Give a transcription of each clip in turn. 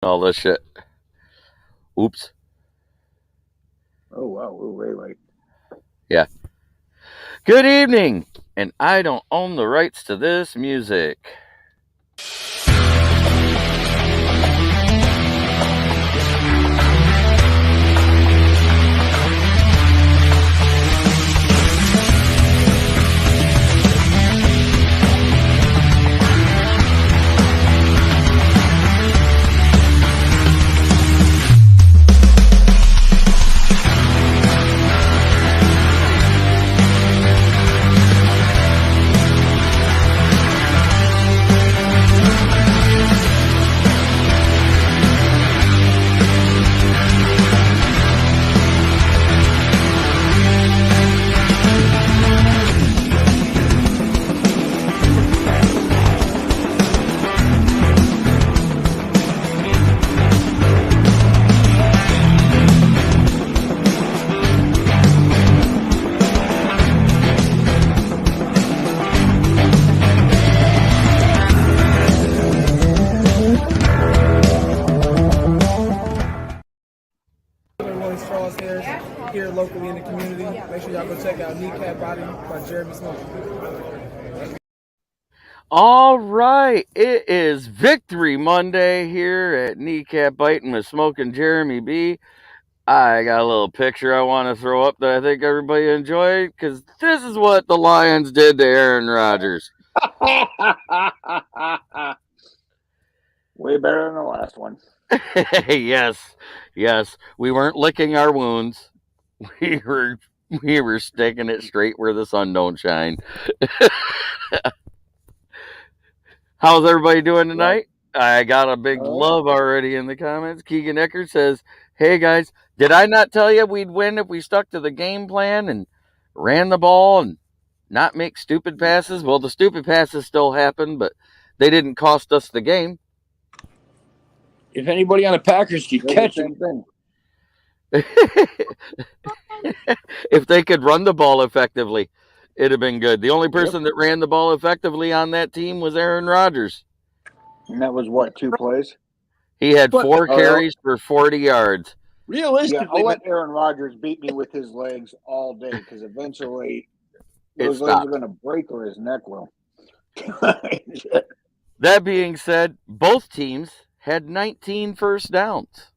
all this shit. Oops. Oh, wow. We're way late. Yeah. Good evening, and I don't own the rights to this music. Here locally in the community. Make sure y'all go check out Kneecap Body by Jeremy Smoking. All right, it is Victory Monday here at Kneecap Biting with Smokin'Jeremy B. I got a little picture I want to throw up that I think everybody enjoyed because this is what the Lions did to Aaron Rodgers. Way better than the last one. yes, we weren't licking our wounds. We were sticking it straight where the sun don't shine. How's everybody doing tonight? I got a big love already in the comments. Keegan Eckert says, "Hey guys, did I not tell you we'd win if we stuck to the game plan and ran the ball and not make stupid passes?" Well, the stupid passes still happened, but they didn't cost us the game. If anybody on the Packers could catch him, if they could run the ball effectively, it'd have been good. The only person that ran the ball effectively on that team was Aaron Rodgers. And that was what, 2 plays? He had 4 carries for 40 yards. Realistically, I'll let Aaron Rodgers beat me with his legs all day because eventually those legs are going to break or his neck will. That being said, both teams had 19 first downs.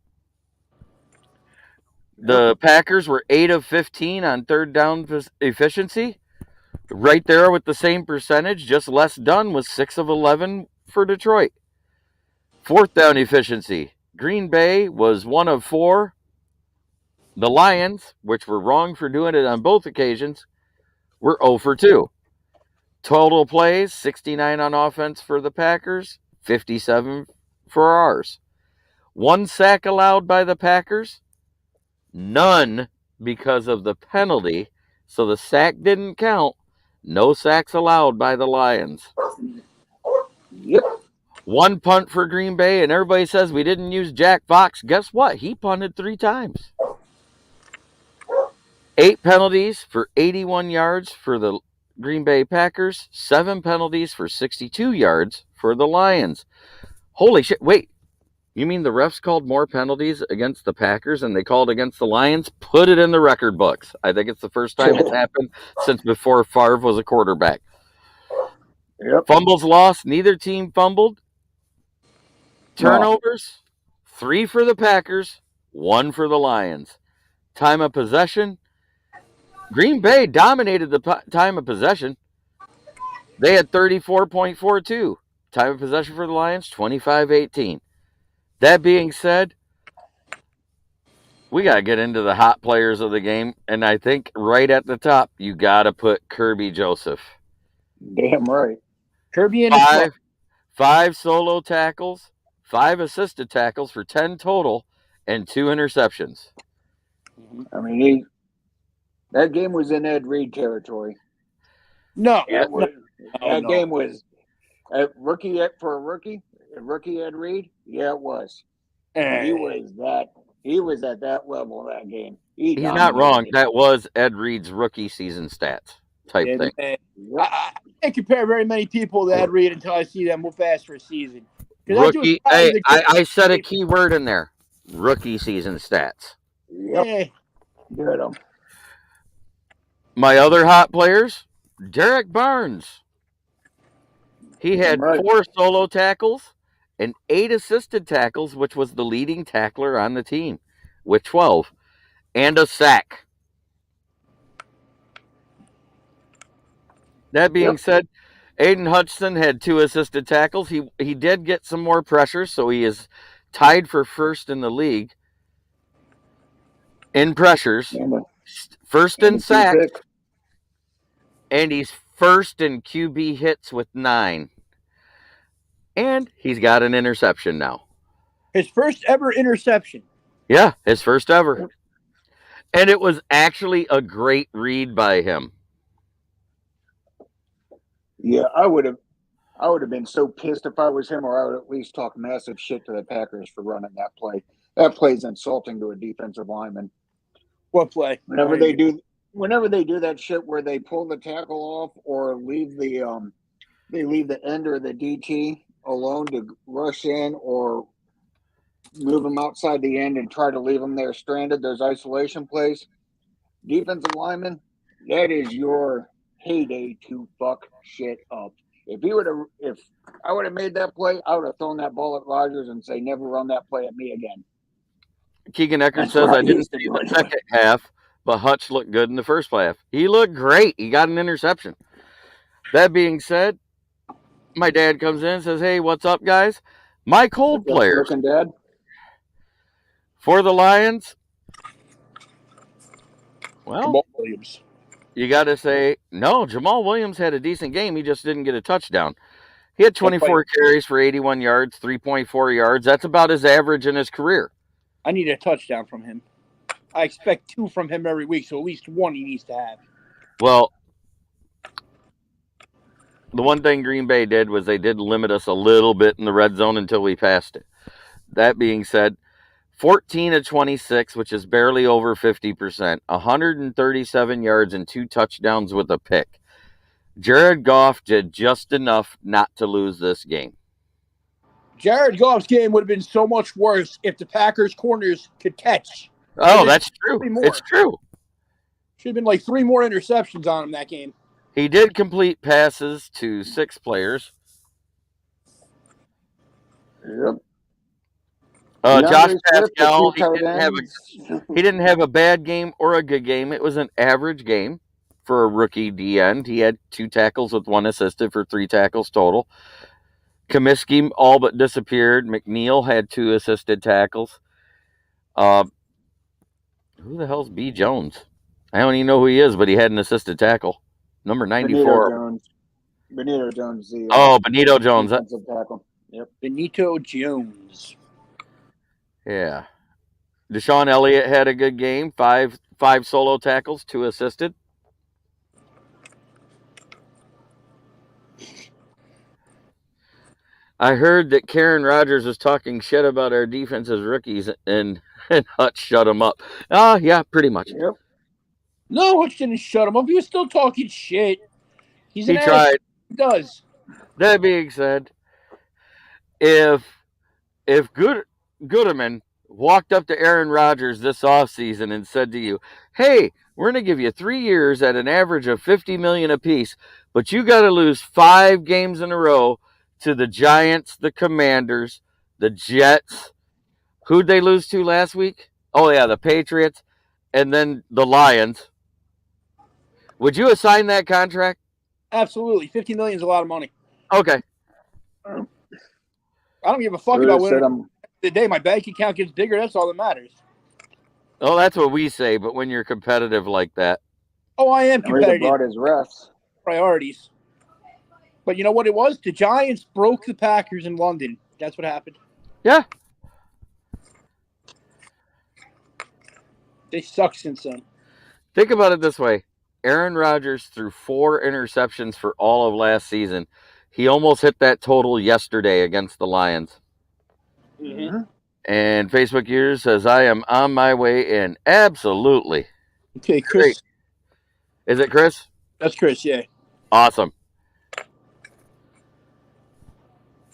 The Packers were 8 of 15 on third down efficiency. Right there with the same percentage, just less done, was 6 of 11 for Detroit. Fourth down efficiency, Green Bay was 1 of 4. The Lions, which were wrong for doing it on both occasions, were 0 for 2. Total plays, 69 on offense for the Packers, 57 for ours. 1 sack allowed by the Packers, none because of the penalty, so the sack didn't count. No sacks allowed by the Lions. Yep. 1 punt for Green Bay, and everybody says we didn't use Jack Fox. Guess what? He punted 3 times. 8 penalties for 81 yards for the Green Bay Packers. 7 penalties for 62 yards for the Lions. Holy shit. Wait. You mean the refs called more penalties against the Packers than they called against the Lions? Put it in the record books. I think it's the first time it's happened since before Favre was a quarterback. Yep. Fumbles lost. Neither team fumbled. Turnovers, 3 for the Packers, 1 for the Lions. Time of possession, Green Bay dominated the time of possession. They had 34.42. Time of possession for the Lions, 25-18. That being said, we got to get into the hot players of the game. And I think right at the top, you got to put Kirby Joseph. Damn right. Kirby and 5 solo tackles, 5 assisted tackles for 10 total, and 2 interceptions. I mean, that game was in Ed Reed territory. No. That game was a rookie for a rookie Ed Reed. Yeah, it was. He was at that level of that game. He's not wrong. That was Ed Reed's rookie season stats type thing. I can't compare very many people to Ed Reed until I see them move fast for a season. Rookie. Hey, I said a key word in there. Rookie season stats. Yep. Good. My other hot players, Derek Barnes. He had 4 solo tackles and 8 assisted tackles, which was the leading tackler on the team with 12, and a sack. That being said, Aiden Hutchinson had 2 assisted tackles. He did get some more pressure, so he is tied for first in the league in pressures, first in sacks, and he's first in QB hits with 9. And he's got an interception now. His first ever interception. Yeah, his first ever. And it was actually a great read by him. Yeah, I would have been so pissed if I was him, or I would at least talk massive shit to the Packers for running that play. That play's insulting to a defensive lineman. What play? Whenever they do that shit where they pull the tackle off or leave the end or the DT alone to rush in, or move them outside the end and try to leave them there stranded, those isolation plays. Defensive lineman, that is your heyday to fuck shit up. If I would have made that play, I would have thrown that ball at Rodgers and say, never run that play at me again. Keegan Eckert says, I didn't see the second half, but Hutch looked good in the first half. He looked great. He got an interception. That being said, my dad comes in and says, hey, what's up, guys? My cold players for the Lions. Well, Jamal Williams. You got to say, no, Jamal Williams had a decent game. He just didn't get a touchdown. He had 24 carries for 81 yards, 3.4 yards. That's about his average in his career. I need a touchdown from him. I expect 2 from him every week, so at least 1 he needs to have. Well, the one thing Green Bay did was they did limit us a little bit in the red zone until we passed it. That being said, 14 of 26, which is barely over 50%, 137 yards and 2 touchdowns with a pick. Jared Goff did just enough not to lose this game. Jared Goff's game would have been so much worse if the Packers corners could catch. Oh, that's true. It's true. Should have been like 3 more interceptions on him that game. He did complete passes to 6 players. Yep. Josh Pascal, he didn't have a bad game or a good game. It was an average game for a rookie D-end. He had 2 tackles with 1 assisted for 3 tackles total. Comiskey all but disappeared. McNeil had 2 assisted tackles. Who the hell's B. Jones? I don't even know who he is, but he had an assisted tackle. Number 94. Benito Jones. Benito Jones. Tackle. Yep. Benito Jones. Yeah. Deshaun Elliott had a good game. 5 solo tackles, 2 assisted. I heard that Karen Rodgers was talking shit about our defense as rookies, and Hutch shut him up. Yeah, pretty much. Yep. No, Hutch didn't shut him up. He was still talking shit. He tried. He does. That being said, if Goodeman walked up to Aaron Rodgers this offseason and said to you, hey, we're going to give you 3 years at an average of $50 million apiece, but you got to lose 5 games in a row to the Giants, the Commanders, the Jets. Who'd they lose to last week? Oh, yeah, the Patriots, and then the Lions. Would you assign that contract? Absolutely. $50 million is a lot of money. Okay. I don't give a fuck about winning. The day my bank account gets bigger, that's all that matters. Oh, that's what we say, but when you're competitive like that. Oh, I am competitive. Brought his refs. Priorities. But you know what it was? The Giants broke the Packers in London. That's what happened. Yeah. They suck since then. Think about it this way. Aaron Rodgers threw 4 interceptions for all of last season. He almost hit that total yesterday against the Lions. Mm-hmm. And Facebook user says, I am on my way in. Absolutely. Okay, Chris. Great. Is it Chris? That's Chris, yeah. Awesome.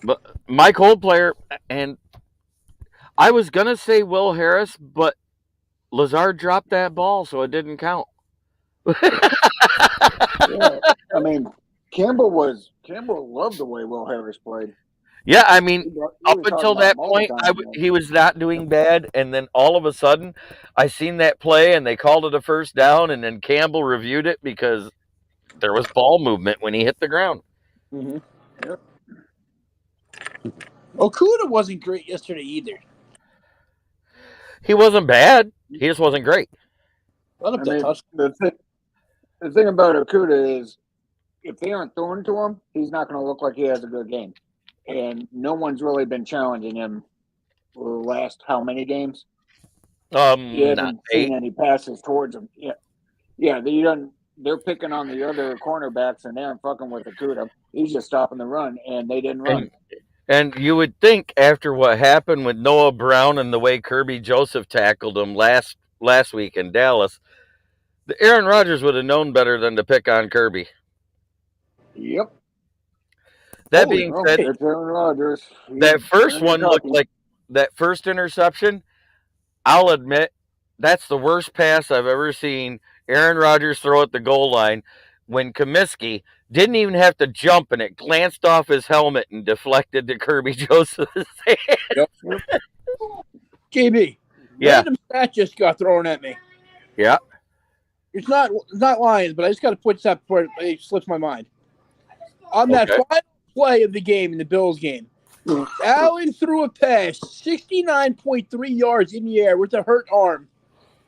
But my cold player, and I was gonna say Will Harris, but Lazard dropped that ball, so it didn't count. Yeah, I mean, Campbell loved the way Will Harris played. Yeah, I mean, He up was talking until about that him all the point, time. he was not doing bad, and then all of a sudden, I seen that play, and they called it a first down, and then Campbell reviewed it because there was ball movement when he hit the ground. Mm-hmm. Yep. Okuda wasn't great yesterday either. He wasn't bad. He just wasn't great. I mean, the thing about Okuda is, if they aren't throwing to him, he's not going to look like he has a good game. And no one's really been challenging him for the last how many games? He hasn't seen any passes towards him. Yeah. They're picking on the other cornerbacks, and they aren't fucking with Okuda. He's just stopping the run, and they didn't run. And you would think after what happened with Noah Brown and the way Kirby Joseph tackled him last week in Dallas, the Aaron Rodgers would have known better than to pick on Kirby. Yep. That being said, it's Aaron Rodgers. That first one looked like that first interception. I'll admit that's the worst pass I've ever seen Aaron Rodgers throw at the goal line when Comiskey didn't even have to jump and it glanced off his helmet and deflected to Kirby Joseph's hand. Yep. KB, random stat just got thrown at me. Yeah. It's not Lions, but I just got to put that before it slips my mind. On that final play of the game, in the Bills game, Allen threw a pass 69.3 yards in the air with a hurt arm.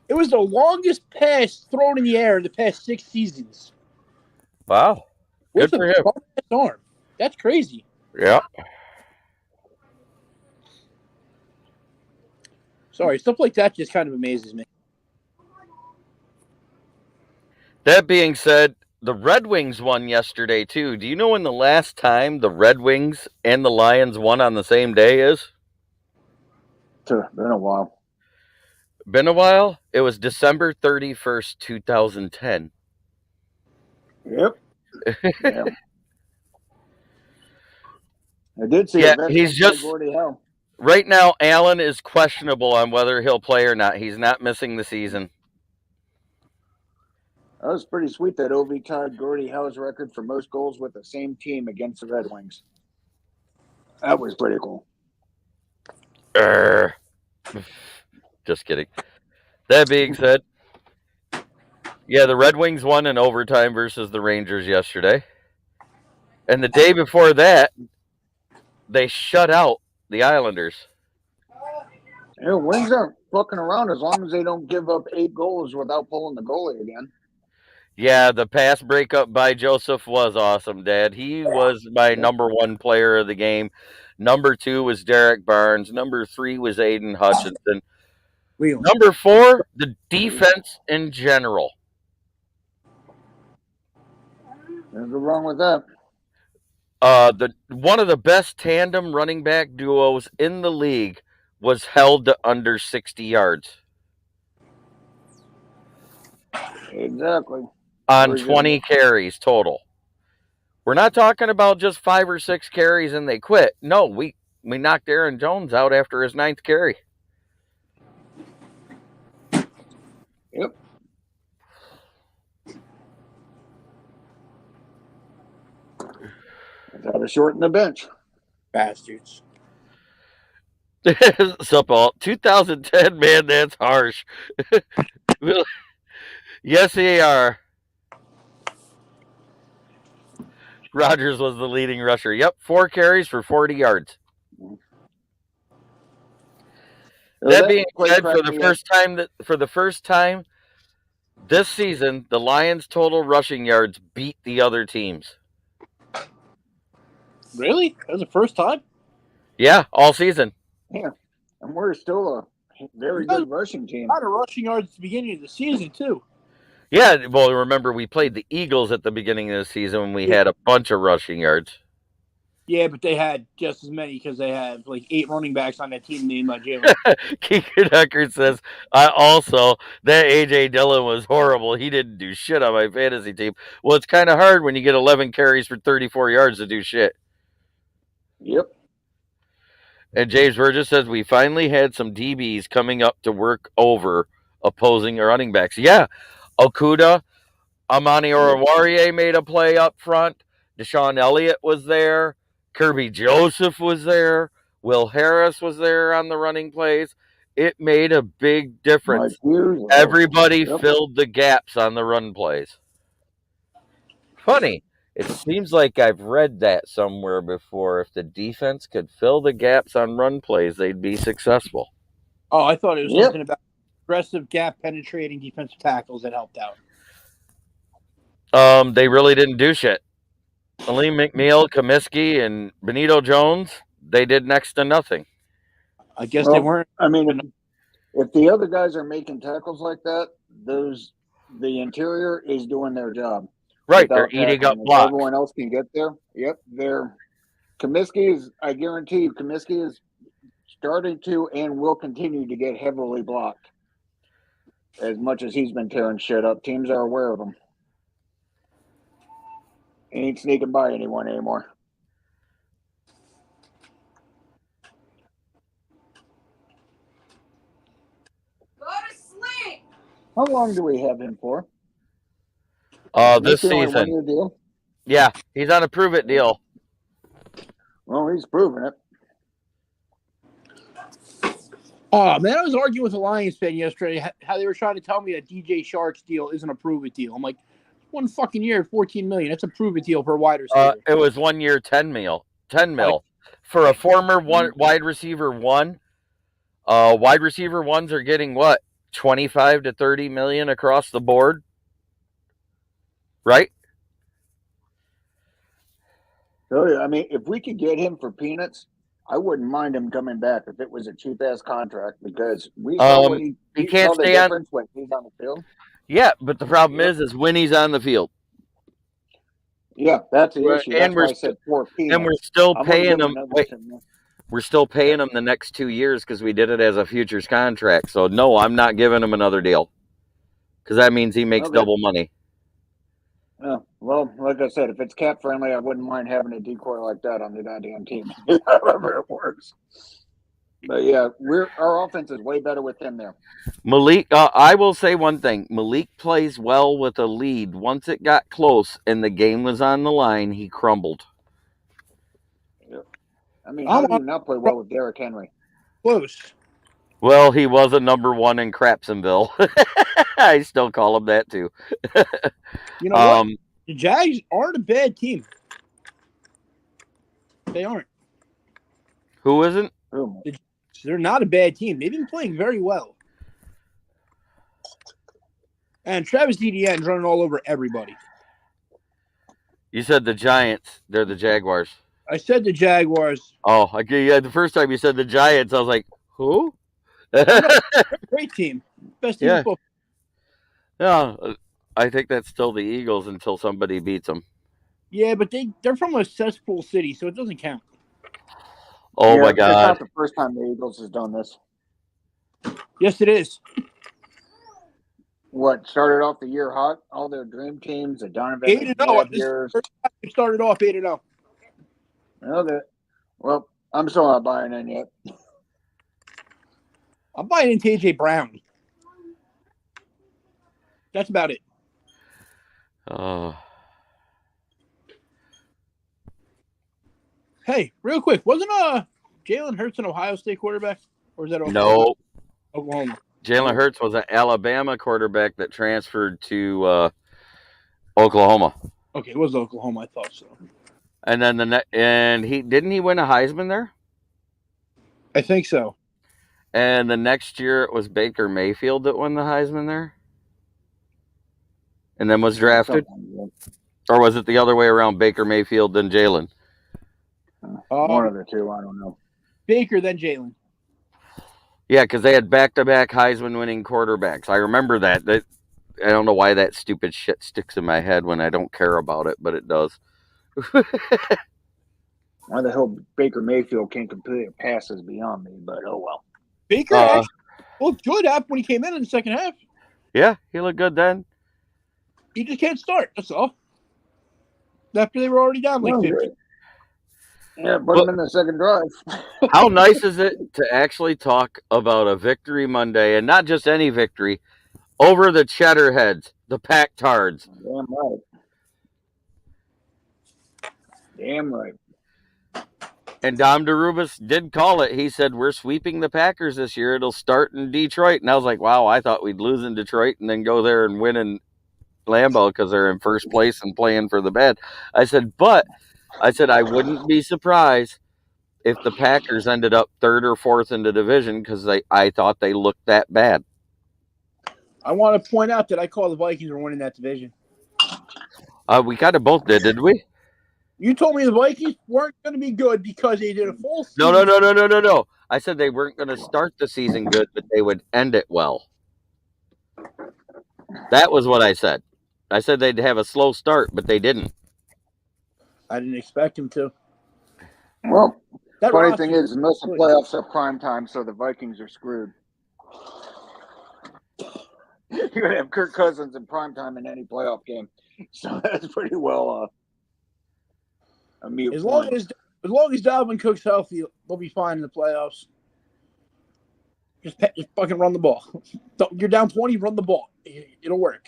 It was the longest pass thrown in the air in the past 6 seasons. Wow. Good for him. Arm. That's crazy. Yeah. Sorry, stuff like that just kind of amazes me. That being said, the Red Wings won yesterday, too. Do you know when the last time the Red Wings and the Lions won on the same day is? Been a while. Been a while? It was December 31st, 2010. Yep. Yeah. I did see he's just... Right now, Allen is questionable on whether he'll play or not. He's not missing the season. That was pretty sweet that Ovi tied Gordie Howe's record for most goals with the same team against the Red Wings. That was pretty cool. Just kidding. That being said, yeah, the Red Wings won in overtime versus the Rangers yesterday. And the day before that, they shut out the Islanders. Yeah, Wings aren't fucking around as long as they don't give up 8 goals without pulling the goalie again. Yeah, the pass breakup by Joseph was awesome, Dad. He was my number 1 player of the game. Number 2 was Derek Barnes. Number 3 was Aiden Hutchinson. Number 4, the defense in general. Nothing wrong with that. One of the best tandem running back duos in the league was held to under 60 yards. Exactly. On 20 carries total. We're not talking about just 5 or 6 carries and they quit. No, we knocked Aaron Jones out after his 9th carry. Yep. Got to shorten the bench. Bastards. Sup all. 2010, man, that's harsh. Yes, they are. Rodgers was the leading rusher. Yep, 4 carries for 40 yards. That being said, for the first time this season, the Lions' total rushing yards beat the other teams. Really? That was the first time? Yeah, all season. Yeah, and we're still a very good rushing team. A lot of rushing yards at the beginning of the season, too. Yeah, well, remember, we played the Eagles at the beginning of the season when we had a bunch of rushing yards. Yeah, but they had just as many because they had like 8 running backs on that team named Jalen. Keegan Eckert says, that A.J. Dillon was horrible. He didn't do shit on my fantasy team. Well, it's kind of hard when you get 11 carries for 34 yards to do shit. Yep. And James Burgess says we finally had some DBs coming up to work over opposing running backs. Yeah, Okuda, Amani Oruwariye made a play up front. Deshaun Elliott was there. Kirby Joseph was there. Will Harris was there on the running plays. It made a big difference. Everybody filled the gaps on the run plays. Funny. It seems like I've read that somewhere before. If the defense could fill the gaps on run plays, they'd be successful. Oh, I thought it was something about aggressive gap penetrating defensive tackles that helped out. They really didn't do shit. Aleem McNeil, Comiskey, and Benito Jones, they did next to nothing. I guess they weren't. I mean, if the other guys are making tackles like that, the interior is doing their job. Right, they're eating up blocks. Everyone else can get there. Yep, Comiskey is. I guarantee you, Comiskey is starting to and will continue to get heavily blocked. As much as he's been tearing shit up, teams are aware of him. He ain't sneaking by anyone anymore. Go to sleep. How long do we have him for? This season. Deal? Yeah, he's on a prove-it deal. Well, he's proven it. Oh, man, I was arguing with a Lions fan yesterday how they were trying to tell me that DJ Shark's deal isn't a prove-it deal. I'm like, one fucking year, $14 million. That's a prove-it deal for a wide receiver. It was 1 year, 10 mil. For a former wide receiver one. Wide receiver ones are getting what? 25 to 30 million across the board? Right? So, I mean, if we could get him for peanuts, I wouldn't mind him coming back if it was a cheap-ass contract because we saw when he can't stay on when he's on the field. Yeah, but the problem is when he's on the field. Yeah, that's the issue. And we're still paying him. We're still paying him the next 2 years because we did it as a futures contract. So no, I'm not giving him another deal because that means he makes double money. Yeah, well, like I said, if it's cap friendly, I wouldn't mind having a decoy like that on the goddamn team, however it works. But yeah, our offense is way better with him there. Malik, I will say one thing: Malik plays well with a lead. Once it got close and the game was on the line, he crumbled. Yeah. I mean, how do you not play well with Derrick Henry? Close. Well, he was a number one in Crapsonville. I still call him that too. You know what? The Jags aren't a bad team. They aren't. Who isn't? They're not a bad team. They've been playing very well. And Travis Etienne's running all over everybody. You said the Giants. They're the Jaguars. I said the Jaguars. Oh, okay. Yeah, the first time you said the Giants, I was like, who? Great team. Best team in football. Yeah, I think that's still the Eagles until somebody beats them. Yeah, but they're from a cesspool city, so it doesn't count. Oh, my God. It's not the first time the Eagles has done this. Yes, it is. What, started off the year hot? All their dream teams, the Donovan 8-0. years. It started off 8-0. Well, I'm still not buying in yet. I'm buying into AJ Brown. That's about it. Hey, real quick, wasn't Jalen Hurts an Ohio State quarterback? Or was that Oklahoma? No. Oklahoma. Jalen Hurts was an Alabama quarterback that transferred to Oklahoma. Okay, it was Oklahoma. I thought so. And then didn't he win a Heisman there? I think so. And the next year it was Baker Mayfield that won the Heisman there? And then was drafted? Or was it the other way around, Baker Mayfield then Jalen? One of the two, I don't know. Baker, then Jalen. Yeah, because they had back-to-back Heisman-winning quarterbacks. I remember that. I don't know why that stupid shit sticks in my head when I don't care about it, but it does. Why the hell Baker Mayfield can't complete passes beyond me, but oh well. Baker actually looked good when he came in the second half. Yeah, he looked good then. He just can't start, that's all. After they were already down like 50. Yeah, put them in the second drive. How nice is it to actually talk about a victory Monday, and not just any victory, over the Cheddarheads, the Pack-Tards. Damn right. Damn right. And Dom DeRubis did call it. He said, we're sweeping the Packers this year. It'll start in Detroit. And I was like, wow, I thought we'd lose in Detroit and then go there and win in Lambeau because they're in first place and playing for the bad. I said, I wouldn't be surprised if the Packers ended up third or fourth in the division because I thought they looked that bad. I want to point out that I call the Vikings were winning that division. We kind of both did we? You told me the Vikings weren't going to be good because they did a full season. No. I said they weren't going to start the season good, but they would end it well. That was what I said. I said they'd have a slow start, but they didn't. I didn't expect them to. Well, That funny roster- thing is, most of the playoffs are prime time, so the Vikings are screwed. You're going to have Kirk Cousins in prime time in any playoff game. So that's pretty well a mute As long point. as Dalvin Cook's healthy, they'll be fine in the playoffs. Just fucking run the ball. You're down 20, run the ball. It'll work.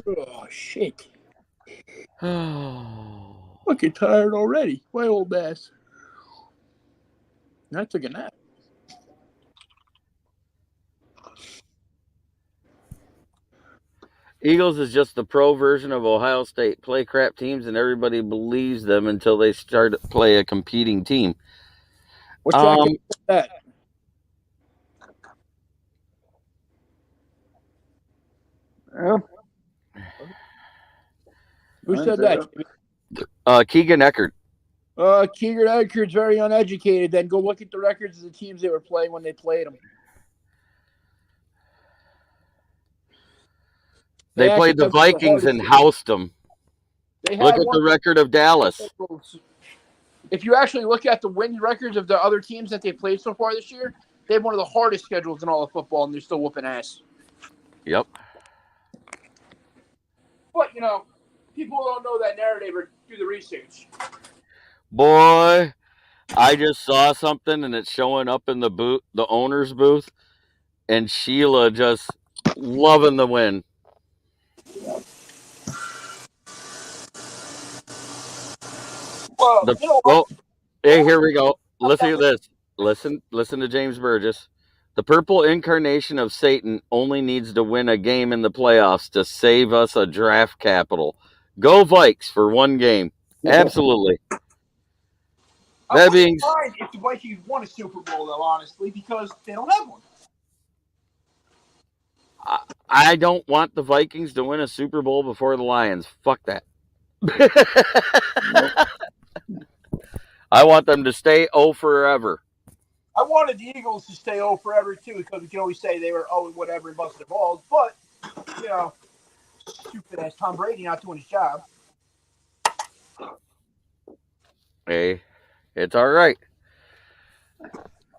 Oh, shit. Fucking tired already. My old ass. I took a nap. Eagles is just the pro version of Ohio State. Play crap teams and everybody believes them until they start to play a competing team. What's that? Yeah. Who said that? Keegan Eckert. Keegan Eckert's very uneducated. Then go look at the records of the teams they were playing when they played them. They played the Vikings and housed them. Look at the record of Dallas. If you actually look at the win records of the other teams that they played so far this year, they have one of the hardest schedules in all of football, and they're still whooping ass. Yep. But, people don't know that narrative or do the research. Boy, I just saw something, and it's showing up in the owner's booth, and Sheila just loving the win. Well, Hey, here we go. Listen to this. Listen to James Burgess. The purple incarnation of Satan only needs to win a game in the playoffs to save us a draft capital. Go Vikes for one game. Absolutely. That being fine if the Vikings won a Super Bowl, though, honestly, because they don't have one. I don't want the Vikings to win a Super Bowl before the Lions. Fuck that. I want them to stay 0 forever. I wanted the Eagles to stay 0 forever, too, because we can always say they were 0 whatever and busted the balls. But, stupid-ass Tom Brady not doing his job. Hey, it's all right.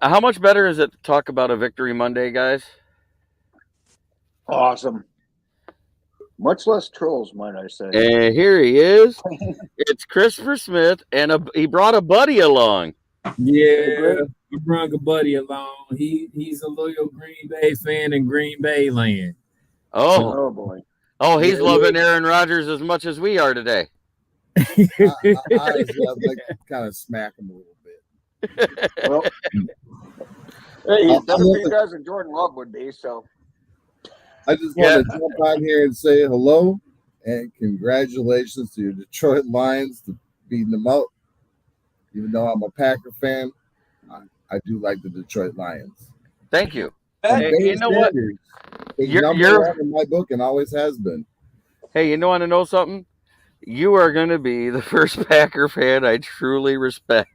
How much better is it to talk about a victory Monday, guys? Awesome. Much less trolls, might I say. And here he is. It's Christopher Smith, and he brought a buddy along. Yeah, I brought a buddy along. He's a loyal Green Bay fan in Green Bay land. Oh boy. Oh, he's loving Aaron Rodgers as much as we are today. Honestly, I'd like to kind of smack him a little bit. Well, hey, he's better for you guys than Jordan Love would be, so. I just want to jump on here and say hello and congratulations to your Detroit Lions for beating them out. Even though I'm a Packer fan, I do like the Detroit Lions. Thank you. Hey, you know what? You're one in my book and always has been. Hey, you want to know something? You are going to be the first Packer fan I truly respect.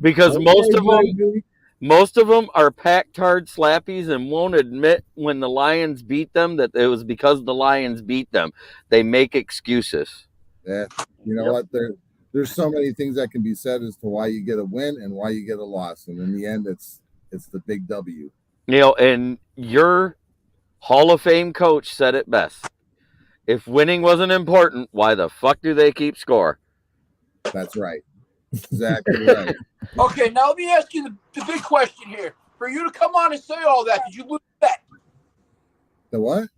Because most of them are pack-tard slappies and won't admit when the Lions beat them that it was because the Lions beat them. They make excuses. Yeah, you know what? There's so many things that can be said as to why you get a win and why you get a loss, and in the end, it's the big W. And your Hall of Fame coach said it best. If winning wasn't important, why the fuck do they keep score? That's right. Exactly right. Okay, now let me ask you the big question here. For you to come on and say all that, did you lose the bet? The what?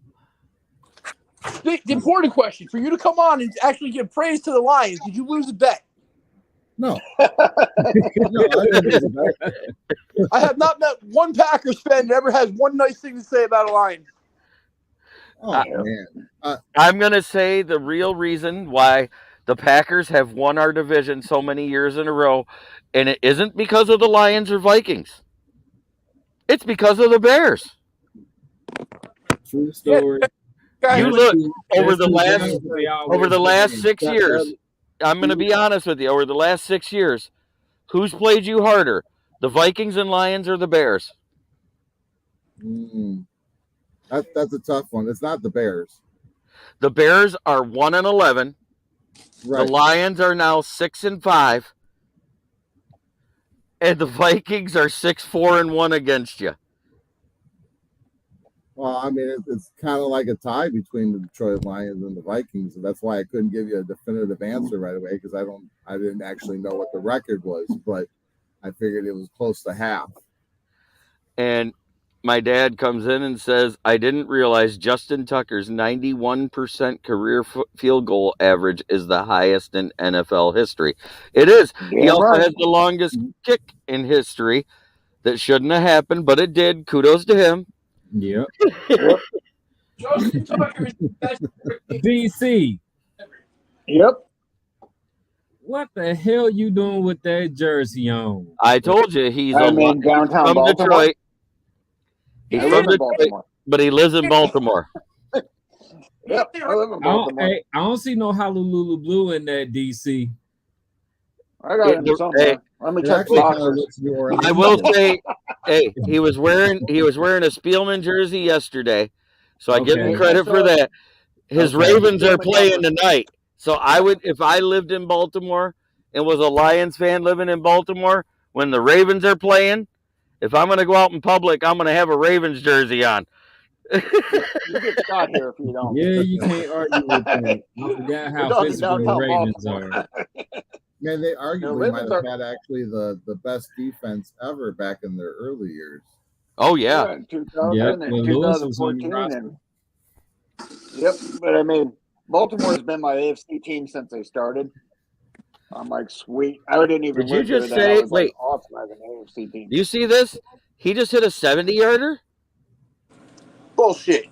The important question. For you to come on and actually give praise to the Lions, did you lose the bet? No. No, I didn't lose the bet. I have not met one Packers fan that ever has one nice thing to say about a Lion. Oh, man. I'm going to say the real reason why the Packers have won our division so many years in a row, and it isn't because of the Lions or Vikings. It's because of the Bears. True story. You look over the last 6 years. I'm going to be honest with you. Over the last 6 years, who's played you harder, the Vikings and Lions or the Bears? That's a tough one. It's not the Bears. The Bears are 1-11. Right. The Lions are now 6-5, and the Vikings are 6-4-1 against you. Well, I mean, it's kind of like a tie between the Detroit Lions and the Vikings, and that's why I couldn't give you a definitive answer right away because I didn't actually know what the record was, but I figured it was close to half. And my dad comes in and says, I didn't realize Justin Tucker's 91% career field goal average is the highest in NFL history. It is. He also has the longest kick in history that shouldn't have happened, but it did. Kudos to him. Yep. Justin Tucker is the best. DC. Yep. What the hell you doing with that jersey on? I told you he's downtown from Baltimore. Detroit. He's from Detroit, Baltimore. but he lives in Baltimore. Yep, I live in Baltimore. I don't see no Honolulu blue in that DC. I got him somewhere. Let me check the boxes. I will say, hey, he was wearing a Spielman jersey yesterday, so I give him credit for that. His Ravens are playing tonight, so I would, if I lived in Baltimore and was a Lions fan living in Baltimore, when the Ravens are playing, if I'm going to go out in public, I'm going to have a Ravens jersey on. You get shot here if you don't. Yeah, you can't argue with that. I forgot how physical the Ravens are. Man, they arguably might have had actually the best defense ever back in their early years. Oh, yeah. In 2000 and 2014. And, yep, but I mean, Baltimore's been my AFC team since they started. I'm like, sweet. I didn't even. Did you just say? Wait, awesome as an AFC team. Do you see this? He just hit a 70-yarder. Bullshit.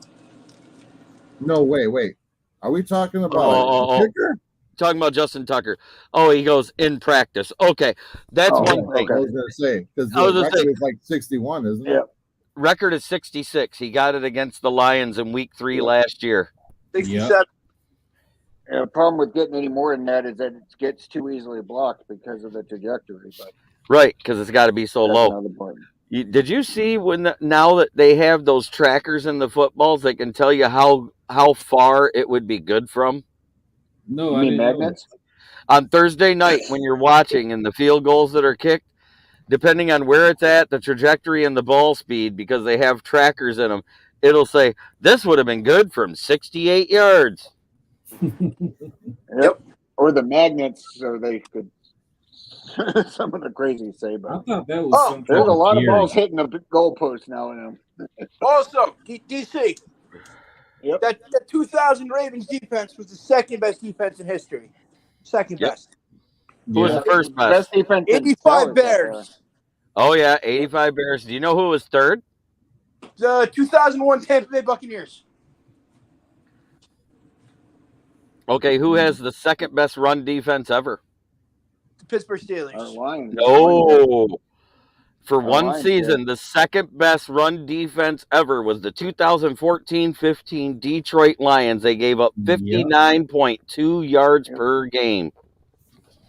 No, wait. Are we talking about a kicker? Talking about Justin Tucker. Oh, he goes in practice. Okay, that's one thing. I was going to say because the record is like 61, isn't it? Yep. Record is 66. He got it against the Lions in Week 3 last year. 67. Yep. Yeah, the problem with getting any more than that is that it gets too easily blocked because of the trajectory. But right, because it's got to be so low. Did you see now that they have those trackers in the footballs, they can tell you how far it would be good from? No, I mean magnets. On Thursday night when you're watching and the field goals that are kicked, depending on where it's at, the trajectory and the ball speed, because they have trackers in them, it'll say this would have been good from 68 yards. Yep. Or the magnets, so they could. Some of the crazy say, but I thought that was there's a lot of balls hitting the goalpost now and then. Also, DC. Yep. That 2000 Ravens defense was the second best defense in history. Second best. Who was the first best? Defense 85 Bears. Oh, yeah, 85 Bears. Do you know who was third? The 2001 Tampa Bay Buccaneers. Okay, who has the second best run defense ever? The Pittsburgh Steelers. Our Lions. No. For one Lions, season, the second best run defense ever was the 2014-15 Detroit Lions. They gave up 59.2 yards per game.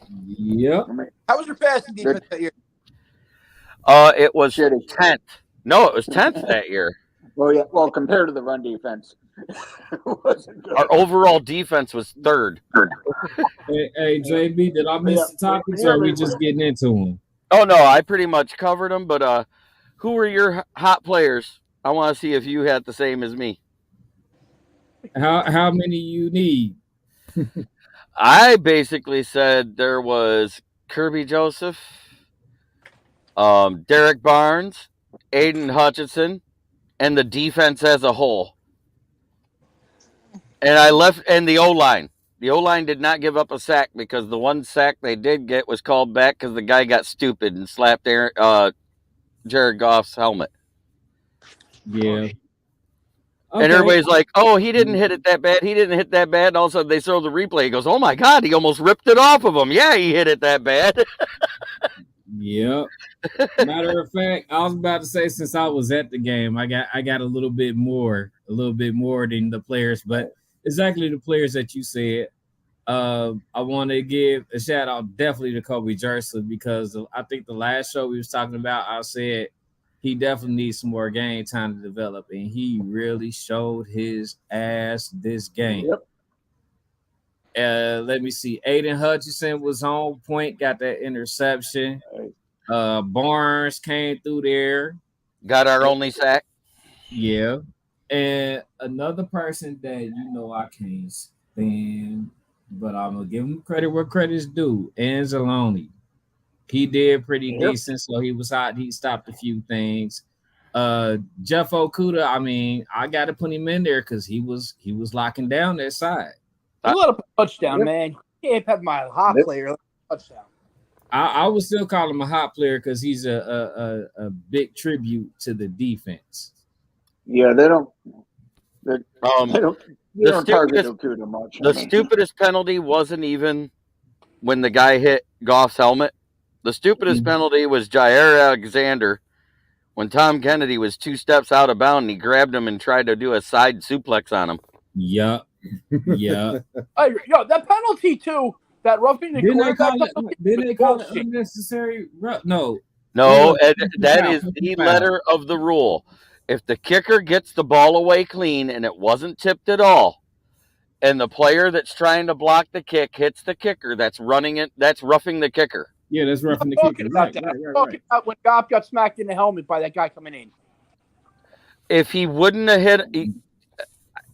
Yep. How was your passing defense that year? It was 10th. No, it was 10th that year. Well, yeah. Well, compared to the run defense, it wasn't good. Our overall defense was third. Hey, JB, did I miss the topics or are we just getting into them? Oh, no, I pretty much covered them, but who were your hot players I want to see if you had the same as me. How many you need? I basically said there was Kirby Joseph, Derek Barnes, Aiden Hutchinson, and the defense as a whole. And I left, and the O-line. The O-line did not give up a sack because the one sack they did get was called back because the guy got stupid and slapped Jared Goff's helmet. Yeah. And everybody's like, oh, he didn't hit it that bad. He didn't hit that bad. And all of a sudden they throw the replay. He goes, oh, my God, he almost ripped it off of him. Yeah, he hit it that bad. Yep. Matter of fact, I was about to say since I was at the game, I got a little bit more than the players, but exactly the players that you said. I want to give a shout out definitely to Kobe Jersey because I think the last show we was talking about, I said he definitely needs some more game time to develop, and he really showed his ass this game. Yep. Let me see. Aiden Hutchinson was on point, got that interception. Barnes came through there. Got our only sack. Yeah. And another person that I can't stand, but I'm going to give him credit where credit's due, Anzalone. He did pretty decent, so he was hot. He stopped a few things. Jeff Okuda, I mean, I got to put him in there because he was locking down that side. You let up a touchdown, man. You can't have my hot player touchdown. I would still call him a hot player because he's a big tribute to the defense. Yeah, they don't target Okuda much. The stupidest penalty wasn't even when the guy hit Goff's helmet. The stupidest penalty was Jair Alexander when Tom Kennedy was 2 steps out of bounds and he grabbed him and tried to do a side suplex on him. Yeah. Yeah. That penalty too. That roughing the quarterback. Didn't they call it unnecessary? No. That is the letter of the rule. If the kicker gets the ball away clean and it wasn't tipped at all, and the player that's trying to block the kick hits the kicker, that's roughing the kicker. Yeah, that's roughing the kicker. Right. Talking about when Goff got smacked in the helmet by that guy coming in. If he wouldn't have hit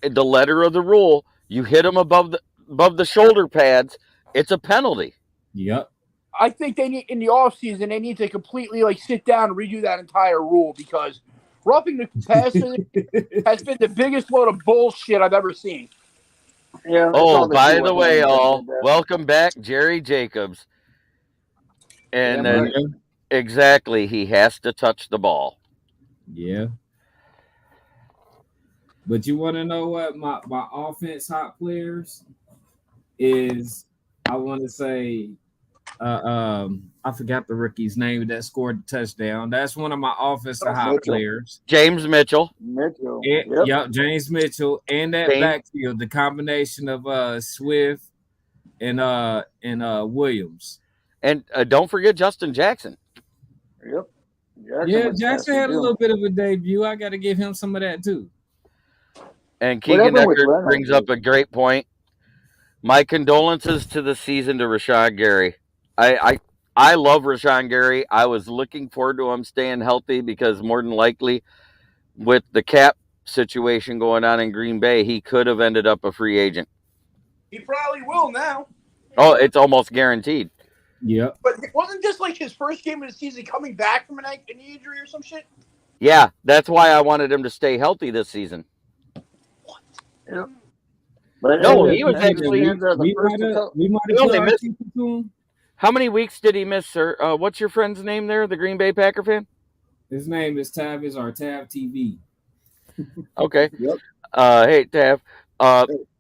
the letter of the rule, you hit him above the shoulder pads, it's a penalty. Yep. I think they need in the offseason they need to completely sit down and redo that entire rule because roughing the passer has been the biggest load of bullshit I've ever seen. Yeah. Oh, by the way, welcome back, Jerry Jacobs. And exactly, he has to touch the ball. Yeah. But you want to know what my offense hot players is? I want to say, I forgot the rookie's name that scored the touchdown. That's one of my offensive hot players. James Mitchell. James Mitchell. And that backfield, the combination of Swift and Williams. And don't forget Justin Jackson. Yep. Jackson had a little bit of a debut. I got to give him some of that too. And Keegan Eckert brings up a great point. My condolences to the season to Rashawn Gary. I love Rashawn Gary. I was looking forward to him staying healthy because more than likely with the cap situation going on in Green Bay, he could have ended up a free agent. He probably will now. Oh, it's almost guaranteed. Yeah. But wasn't this his first game of the season coming back from an injury or some shit? Yeah, that's why I wanted him to stay healthy this season. What? Yeah. But no, he was actually. We might have missed him. How many weeks did he miss, sir? What's your friend's name there, the Green Bay Packer fan? His name is Tav, or Tav TV. Okay. Yep. Hey, Tav.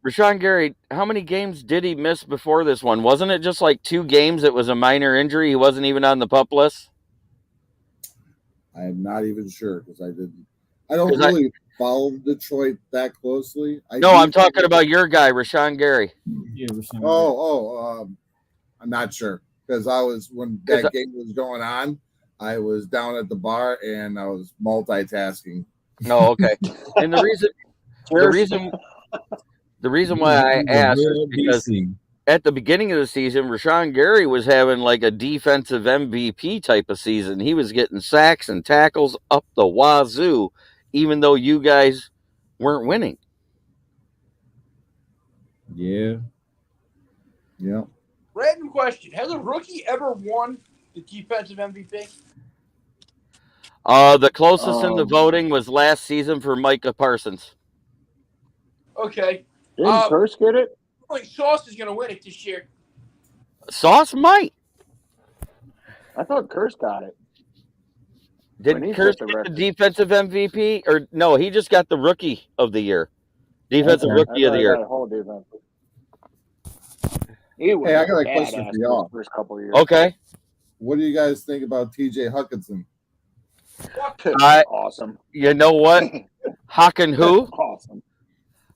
Rashawn Gary, how many games did he miss before this one? Wasn't it just 2 games? It was a minor injury. He wasn't even on the PUP list. I am not even sure because I don't really follow Detroit that closely. I'm talking about your guy, Rashawn Gary. Yeah, Rashawn. I'm not sure because when that game was going on, I was down at the bar and I was multitasking. Oh, okay. And the reason why I asked is because at the beginning of the season, Rashawn Gary was having a defensive MVP type of season. He was getting sacks and tackles up the wazoo even though you guys weren't winning. Yeah. Yeah. Random question: has a rookie ever won the defensive MVP? The closest in the voting was last season for Micah Parsons. Okay. Didn't Curse get it? I think Sauce is going to win it this year. Sauce might. I thought Curse got it. Did When he Curse set the get the record. defensive MVP? Or no, he just got the rookie of the year. Defensive Okay. rookie of the year. Got a whole defense. He was Hey, I got a question badass for y'all. the first couple of years. Okay. What do you guys think about TJ Hawkinson? Awesome. You know what? Hawkin who? Awesome.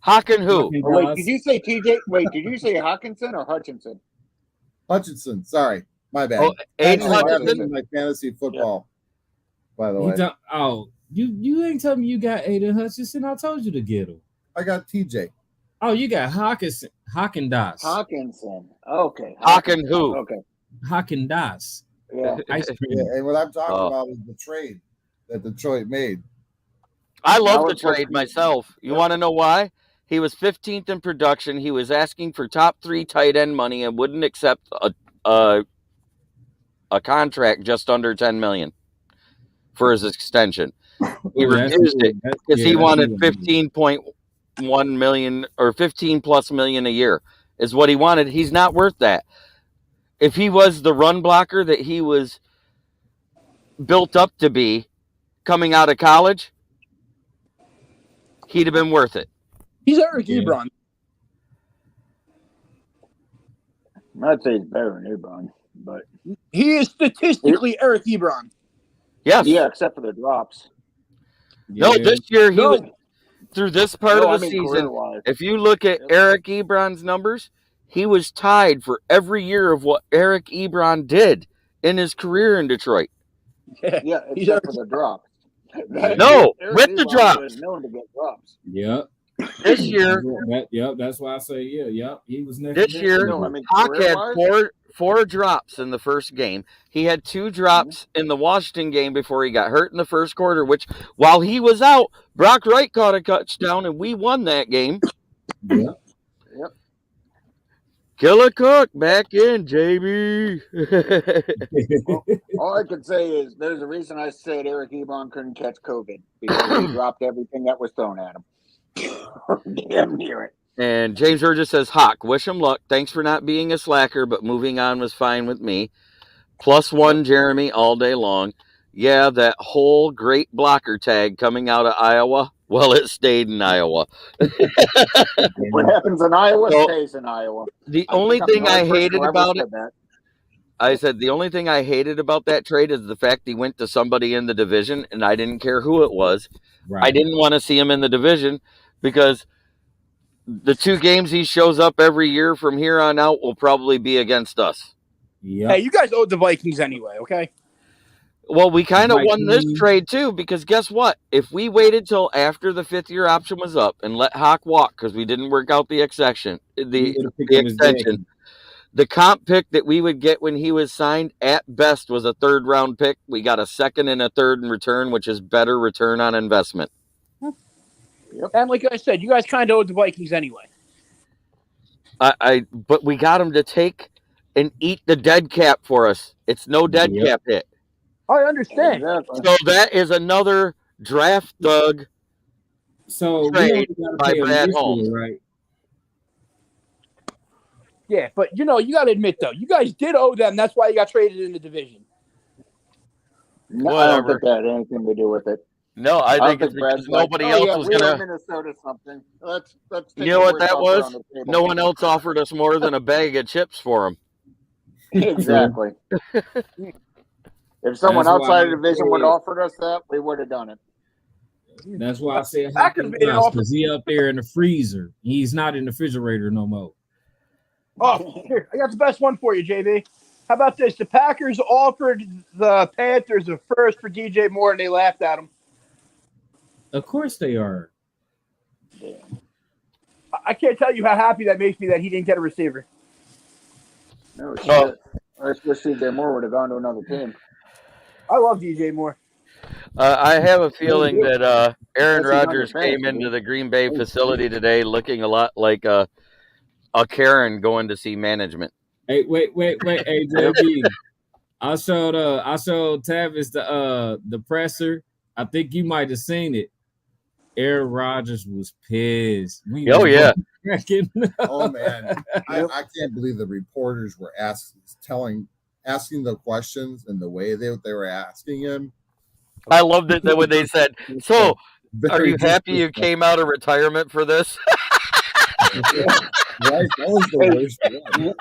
Hawkin who? Hawkin Oh, wait, Doss. did you say TJ? Wait, did you say Hawkinson or Hutchinson? Hutchinson. Sorry, my bad. Oh, Aiden Actually, I have him Hutchinson? in my fantasy football. By the He way, don't, oh, you ain't telling me you got Aiden Hutchinson. I told you to get him. I got TJ. Oh, you got Hawkin Doss. Hawkinson. Okay. Hawkin who? Okay. Hawkin Doss. Yeah. Ice cream. Yeah, and what I'm talking Oh. about is the trade that Detroit made. I love Now the it's like- trade myself. You want to know why? He was 15th in production. He was asking for top 3 tight end money and wouldn't accept a contract just under $10 million for his extension. He refused it because he wanted 15.1 million or 15 plus million a year is what he wanted. He's not worth that. If he was the run blocker that he was built up to be coming out of college, he'd have been worth it. He's Eric Ebron. I'd say he's better than Ebron, but He is statistically Eric Ebron. Yes. yeah, except for the drops. No, this year he was through this part No, of the I mean season. career-wise. If you look at Eric Ebron's numbers, he was tied for every year of what Eric Ebron did in his career in Detroit. Yeah, except for the drops. No, Eric with the Ebron drops. was known to get drops. Yep. This year, That's why I say yep. He was next. this year, No, I mean, Hawk had career-wise? four drops in the first game. He had 2 drops in the Washington game before he got hurt in the first quarter, which while he was out, Brock Wright caught a touchdown and we won that game. Yep. Killer Cook back in, JB. All I can say is there's a reason I said Eric Ebron couldn't catch COVID because he dropped everything that was thrown at him. Damn near it. And James Burgess says, Hawk, wish him luck. Thanks for not being a slacker, but moving on was fine with me. +1 Jeremy all day long. Yeah, that whole great blocker tag coming out of Iowa. Well, it stayed in Iowa. What happens in Iowa So, stays in Iowa. The only thing I hated about it, that. I said the only thing I hated about that trade is the fact he went to somebody in the division, and I didn't care who it was. Right. I didn't want to see him in the division because the 2 games he shows up every year from here on out will probably be against us. Yep. Hey, you guys owed the Vikings anyway, okay? Well, we kind of won this Vikings. trade too because guess what? If we waited till after the 5th-year option was up and let Hawk walk because we didn't work out the extension, the extension, the comp pick that we would get when he was signed at best was a 3rd-round pick. We got a 2nd and a 3rd in return, which is better return on investment. And like I said, you guys kind of owed the Vikings anyway. But we got him to take and eat the dead cap for us. It's no dead cap hit. I understand. Exactly. So that is another draft thug. So trade we gotta by pay him Brad this Holmes. year, right? Yeah, but you got to admit though, you guys did owe them. That's why you got traded in the division. No, I don't Whatever. think that had anything to do with it. No, I think it's Brad's because nobody like, else yeah, was we owe gonna. Minnesota something. Let's take You know the what worst that offer was? on the table. No one else offered us more than a bag of chips for him. Exactly. If someone That's outside why the division I would said- have offered us that, we would have done it. That's why I said That could've been an offer. because he up there in the freezer. He's not in the refrigerator no more. Oh, here, I got the best one for you, JV. How about this? The Packers offered the Panthers a first for DJ Moore, and they laughed at him. Of course they are. I can't tell you how happy that makes me that he didn't get a receiver. No shit. Oh. I wish DJ Moore would have gone to another team. I love DJ Moore. I have a feeling that Aaron Unless he's on Rodgers your came fantasy into league. the Green Bay facility today looking a lot like a Karen going to see management. Hey, wait. Hey, JB. I showed Tavis the presser. I think you might have seen it. Aaron Rodgers was pissed. Oh, yeah. Oh man, I can't believe the reporters were asking the questions and the way they were asking him. I loved it that when they said, "So, are Very you happy you disrespectful. came out of retirement for this?" Right? That was the worst one.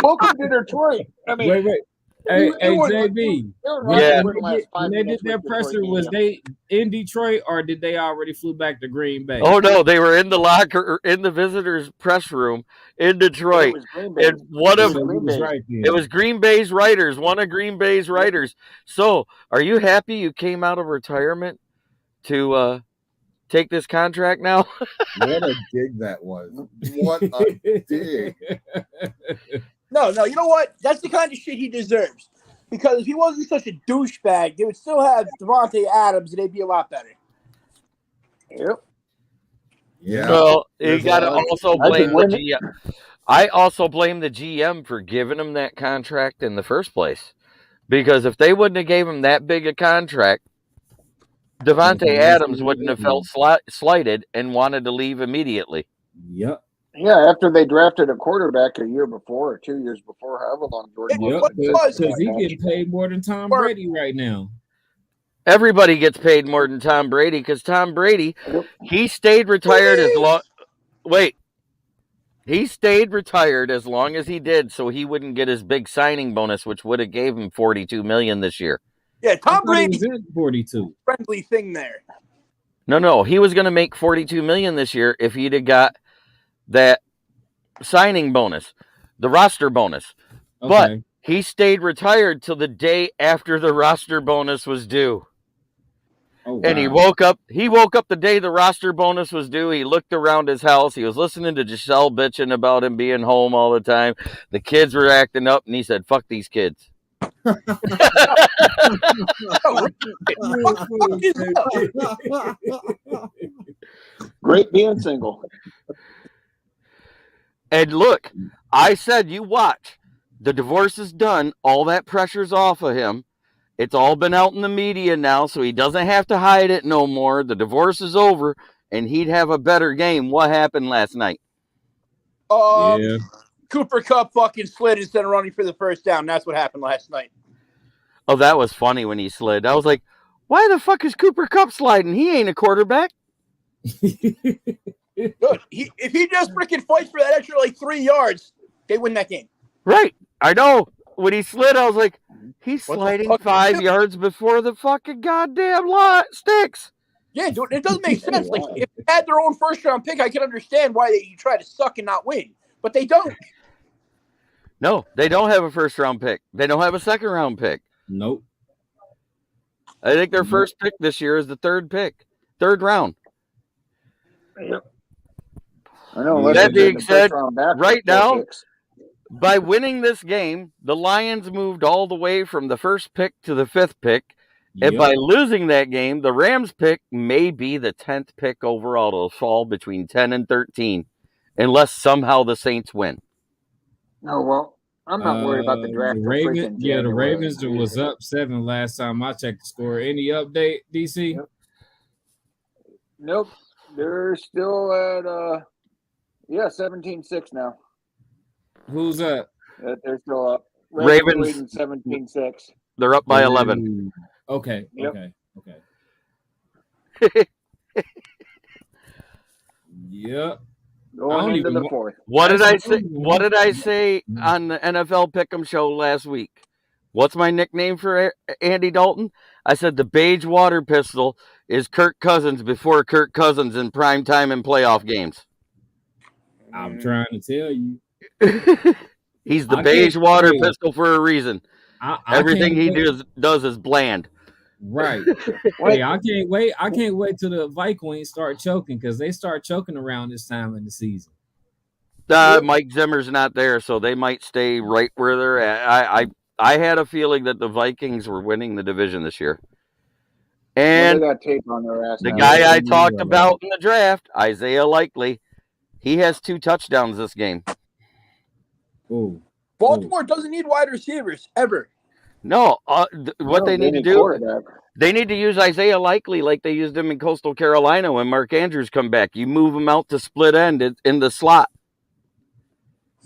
Welcome to Detroit. I mean, Wait. Hey, it JB. Aaron Yeah. Rodgers wouldn't last 5 When they did minutes their with Detroit presser, was media. they in Detroit or did they already flew back to Green Bay? Oh no, they were in the visitors' press room in It Detroit, was Green Bay. and one of So Green he was Bay. right then. it was Green Bay's writers, one of Green Bay's writers. So, are you happy you came out of retirement to take this contract now? What a dig that was. What a dig. No, you know what? That's the kind of shit he deserves. Because if he wasn't such a douchebag, they would still have Devontae Adams, and they'd be a lot better. Yep. Yeah. Well, you There's got to a lot. also I blame can the win GM. I also blame the GM for giving him that contract in the first place, because if they wouldn't have gave him that big a contract, Devontae Adams wouldn't have felt slighted and wanted to leave immediately. Yep. Yeah, after they drafted a quarterback a year before or 2 years before, however long George Yep. Wilson Because been he getting paid more than Tom Brady right now. Everybody gets paid more than Tom Brady because Tom Brady, he stayed retired as long. Wait, he stayed retired as long as he did, so he wouldn't get his big signing bonus, which would have gave him $42 million this year. Yeah, Tom Brady was in 42. Friendly thing there. No, he was going to make $42 million this year if he'd have got that signing bonus, the roster bonus. Okay. But he stayed retired till the day after the roster bonus was due. Oh, wow. And he woke up the day the roster bonus was due. He looked around his house. He was listening to Giselle bitching about him being home all the time. The kids were acting up, and he said, "Fuck these kids." Great being single. And look, I said, you watch. The divorce is done. All that pressure's off of him. It's all been out in the media now, so he doesn't have to hide it no more. The divorce is over, and he'd have a better game. What happened last night? Yeah. Cooper Kupp fucking slid instead of running for the first down. That's what happened last night. Oh, that was funny when he slid. I was like, why the fuck is Cooper Kupp sliding? He ain't a quarterback. Good. If he just freaking fights for that extra 3 yards, they win that game. Right. I know. When he slid, I was like, he's What the sliding fuck? 5 yards before the fucking goddamn lot sticks. Yeah, dude, it doesn't make sense. Like, if they had their own first-round pick, I can understand why you try to suck and not win. But they don't. No, they don't have a first-round pick. They don't have a second-round pick. Nope. I think their first pick this year is the third round. Yep. I know. That being said, right now, picks. by winning this game, the Lions moved all the way from the first pick to the fifth pick. And Yep. by losing that game, the Rams pick may be the 10th pick overall. It'll fall between 10 and 13, unless somehow the Saints win. No, well, I'm not worried about the draft. The Ravens was up 7 last time I checked the score. Any update, DC? Yep. Nope. They're still at 17-6 now. Who's up? They're still up. Ravens. leading 17-6. They're up by 11. Okay. Yep. Yep. Going into the fourth. What did I say? What did I say on the NFL Pick'em show last week? What's my nickname for Andy Dalton? I said the Beige Water Pistol is Kirk Cousins before Kirk Cousins in prime time in playoff games. I'm trying to tell you. He's the Beige Water Pistol for a reason. Everything he does is bland. Right. Hey, I can't wait. I can't wait till the Vikings start choking because they start choking around this time in the season. Mike Zimmer's not there, so they might stay right where they're at. I had a feeling that the Vikings were winning the division this year. And they got tape on their ass. the now. guy I talked about in the draft, Isaiah Likely, he has 2 touchdowns this game. Ooh. Baltimore doesn't need wide receivers ever. No, what they need to do, they need to use Isaiah Likely like they used him in Coastal Carolina when Mark Andrews come back. You move him out to split end in the slot.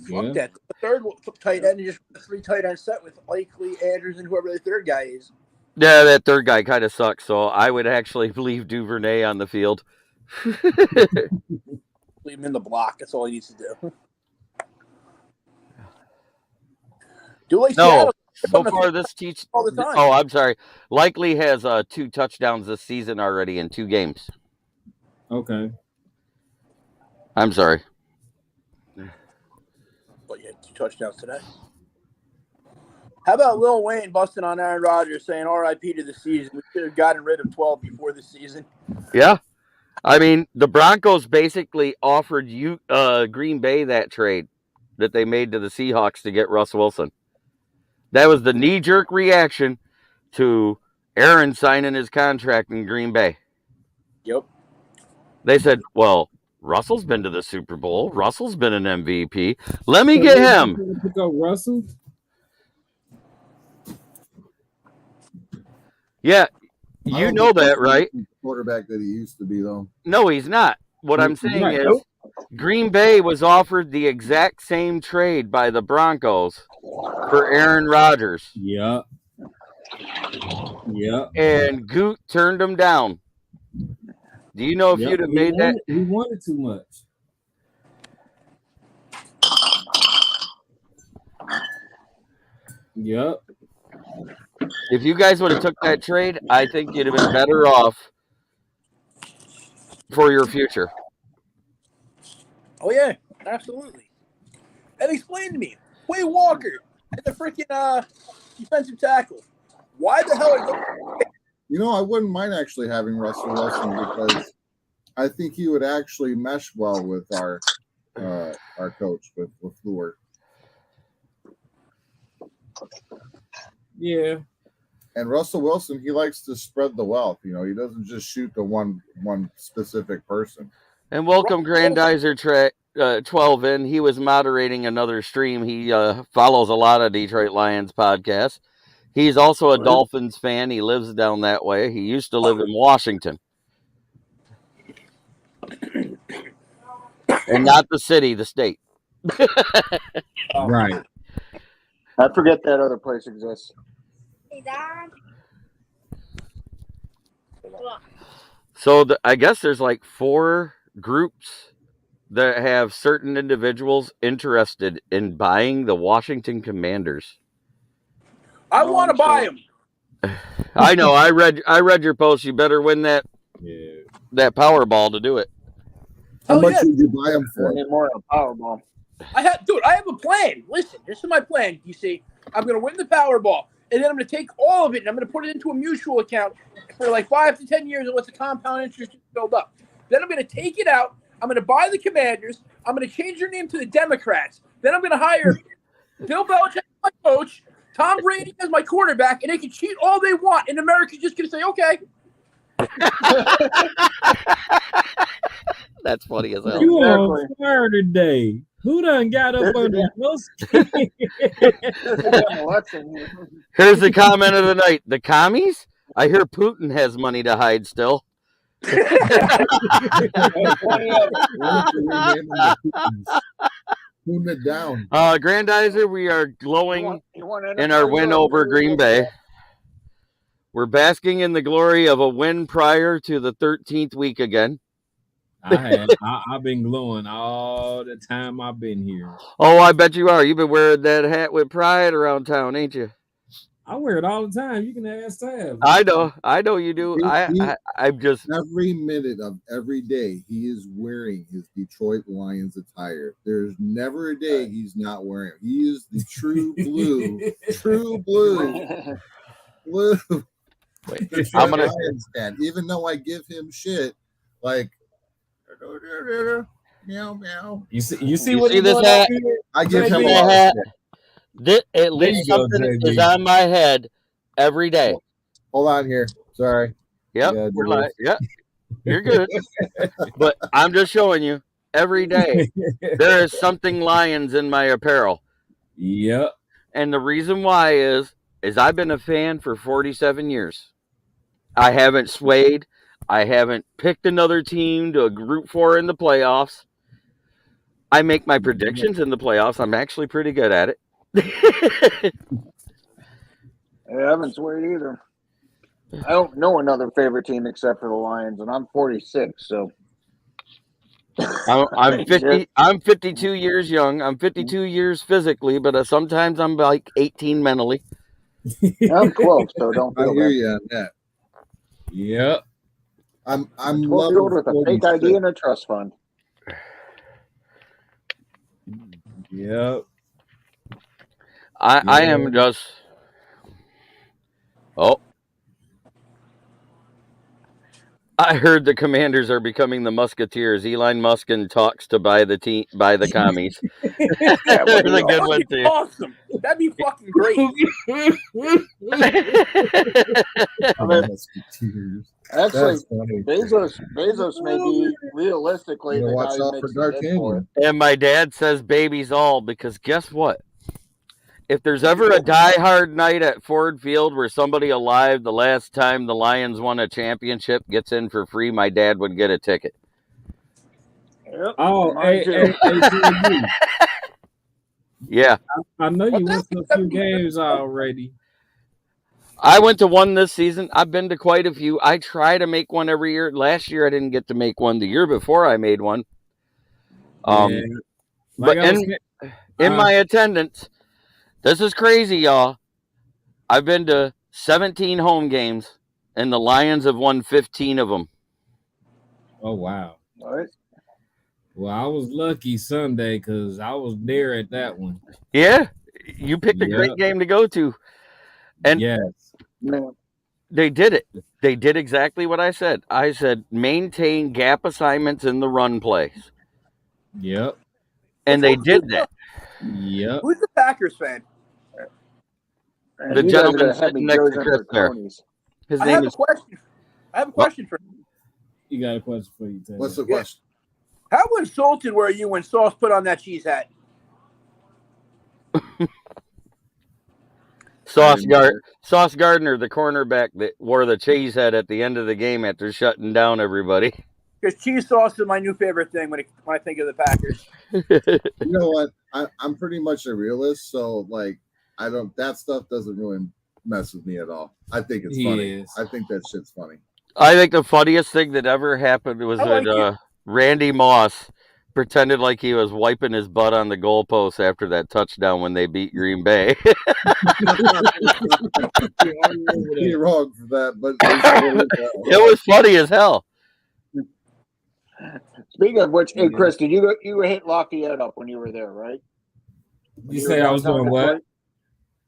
Fuck that. The third tight end, just a 3 tight end set with Likely, Andrews, and whoever the third guy is. Yeah, that third guy kind of sucks. So I would actually leave Duvernay on the field. Leave him in the block. That's all he needs to do. No, so far this teach. All the time. Oh, I'm sorry. Likely has 2 touchdowns this season already in 2 games. Okay. I'm sorry. But you had 2 touchdowns today. How about Lil Wayne busting on Aaron Rodgers saying RIP to the season? We should have gotten rid of 12 before the season. Yeah. I mean, the Broncos basically offered Green Bay that trade that they made to the Seahawks to get Russ Wilson. That was the knee-jerk reaction to Aaron signing his contract in Green Bay. Yep. They said, well, Russell's been to the Super Bowl. Russell's been an MVP. Let me get him. Pick up Russell? Yeah, you know that, right? Quarterback that he used to be, though. No, he's not. What I'm saying is Green Bay was offered the exact same trade by the Broncos for Aaron Rodgers. Yeah. Yeah. And Goot turned him down. Do you know if you'd have made that? He wanted too much. Yep. If you guys would have took that trade, I think you'd have been better off for your future. Oh, yeah. Absolutely. And explain to me, Quay Walker at the freaking defensive tackle. Why the hell are You know, I wouldn't mind actually having Russell Wilson because I think he would actually mesh well with our coach, with LaFleur. Yeah. And Russell Wilson, he likes to spread the wealth. You know, he doesn't just shoot to one specific person. And welcome Grandizer 12 in. He was moderating another stream. He follows a lot of Detroit Lions podcasts. He's also a Dolphins fan. He lives down that way. He used to live in Washington. And not the city, the state. Right. I forget that other place exists. Hey, Dad. So I guess there's like 4 groups that have certain individuals interested in buying the Washington Commanders. I want to buy him. I know. I read your post. You better win that Powerball to do it. How much did you buy him for? More of a Powerball. I have a plan. Listen, this is my plan. You see, I'm going to win the Powerball, and then I'm going to take all of it, and I'm going to put it into a mutual account for like 5 to 10 years and let the compound interest build up. Then I'm going to take it out. I'm going to buy the Commanders. I'm going to change their name to the Democrats. Then I'm going to hire Bill Belichick as my coach, Tom Brady as my quarterback, and they can cheat all they want, and America's just going to say, okay. That's funny as hell. You on fire today. Who done got up on those? Here's the comment of the night. The commies? I hear Putin has money to hide still. Putting it down. Grandizer, we are glowing in our win over Green Bay. We're basking in the glory of a win prior to the 13th week again. I've been glowing all the time I've been here. Oh, I bet you are. You've been wearing that hat with pride around town, ain't you? I wear it all the time. You can ask Tab. I know you do. I'm just every minute of every day he is wearing his Detroit Lions attire. There's never a day he's not wearing it. He is the true blue. I'm gonna Lions fan. Even though I give him shit, like meow meow. You see what this hat? I give him a hat. At least something is on my head every day. Hold on here. Sorry. Yep, Yeah, we're live. Yep, you're good. But I'm just showing you every day there is something Lions in my apparel. Yep. And the reason why is I've been a fan for 47 years. I haven't swayed. I haven't picked another team to root for in the playoffs. I make my predictions in the playoffs. I'm actually pretty good at it. I haven't swayed either. I don't know another favorite team except for the Lions, and I'm 46, so I'm 50. I'm 52 years young. I'm 52 years physically, but sometimes I'm like 18 mentally. I'm 12, so don't I feel hear bad. you on that. Yep. I'm 12-year-old with a fake 46. ID and a trust fund. Yep. I am just. Oh. I heard the Commanders are becoming the Musketeers. Elon Musk talks to buy the commies. That would There's be a good one awesome. too. Awesome. That'd be fucking great. Actually, That's funny. Bezos may be realistically You the watch guy who out makes for the Dark bid for it. Canyon. And my dad says babies all, because guess what? If there's ever a die-hard night at Ford Field where somebody alive the last time the Lions won a championship gets in for free, my dad would get a ticket. Yep, Oh, mine too. hey, JB, Yeah. I know you went to a few games already. I went to one this season. I've been to quite a few. I try to make one every year. Last year I didn't get to make one. The year before I made one. Yeah. But in my attendance, this is crazy, y'all. I've been to 17 home games, and the Lions have won 15 of them. Oh, wow. All right. Well, I was lucky Sunday because I was there at that one. Yeah, you picked a great game to go to. And yes, they did it. They did exactly what I said. I said, maintain gap assignments in the run plays. Yep. And they did that. Yep. Who's the Packers fan? And The you guys are gentleman gonna have sitting me next to chosen Chris for there. Coney's. His I name have is. a question for you. You got a question for you, Taylor? What's the question? How insulted were you when Sauce put on that cheese hat? Sauce Gardner, the cornerback that wore the cheese head at the end of the game after shutting down everybody. Because cheese sauce is my new favorite thing when I think of the Packers. You know what? I'm pretty much a realist, so like that stuff doesn't really mess with me at all. I think it's funny. I think that shit's funny. I think the funniest thing that ever happened was that Randy Moss pretended like he was wiping his butt on the goalpost after that touchdown when they beat Green Bay. You're wrong for that, but it was funny as hell. Speaking of which, hey Chris, did you hit Lafayette up when you were there, right? You say I was doing what?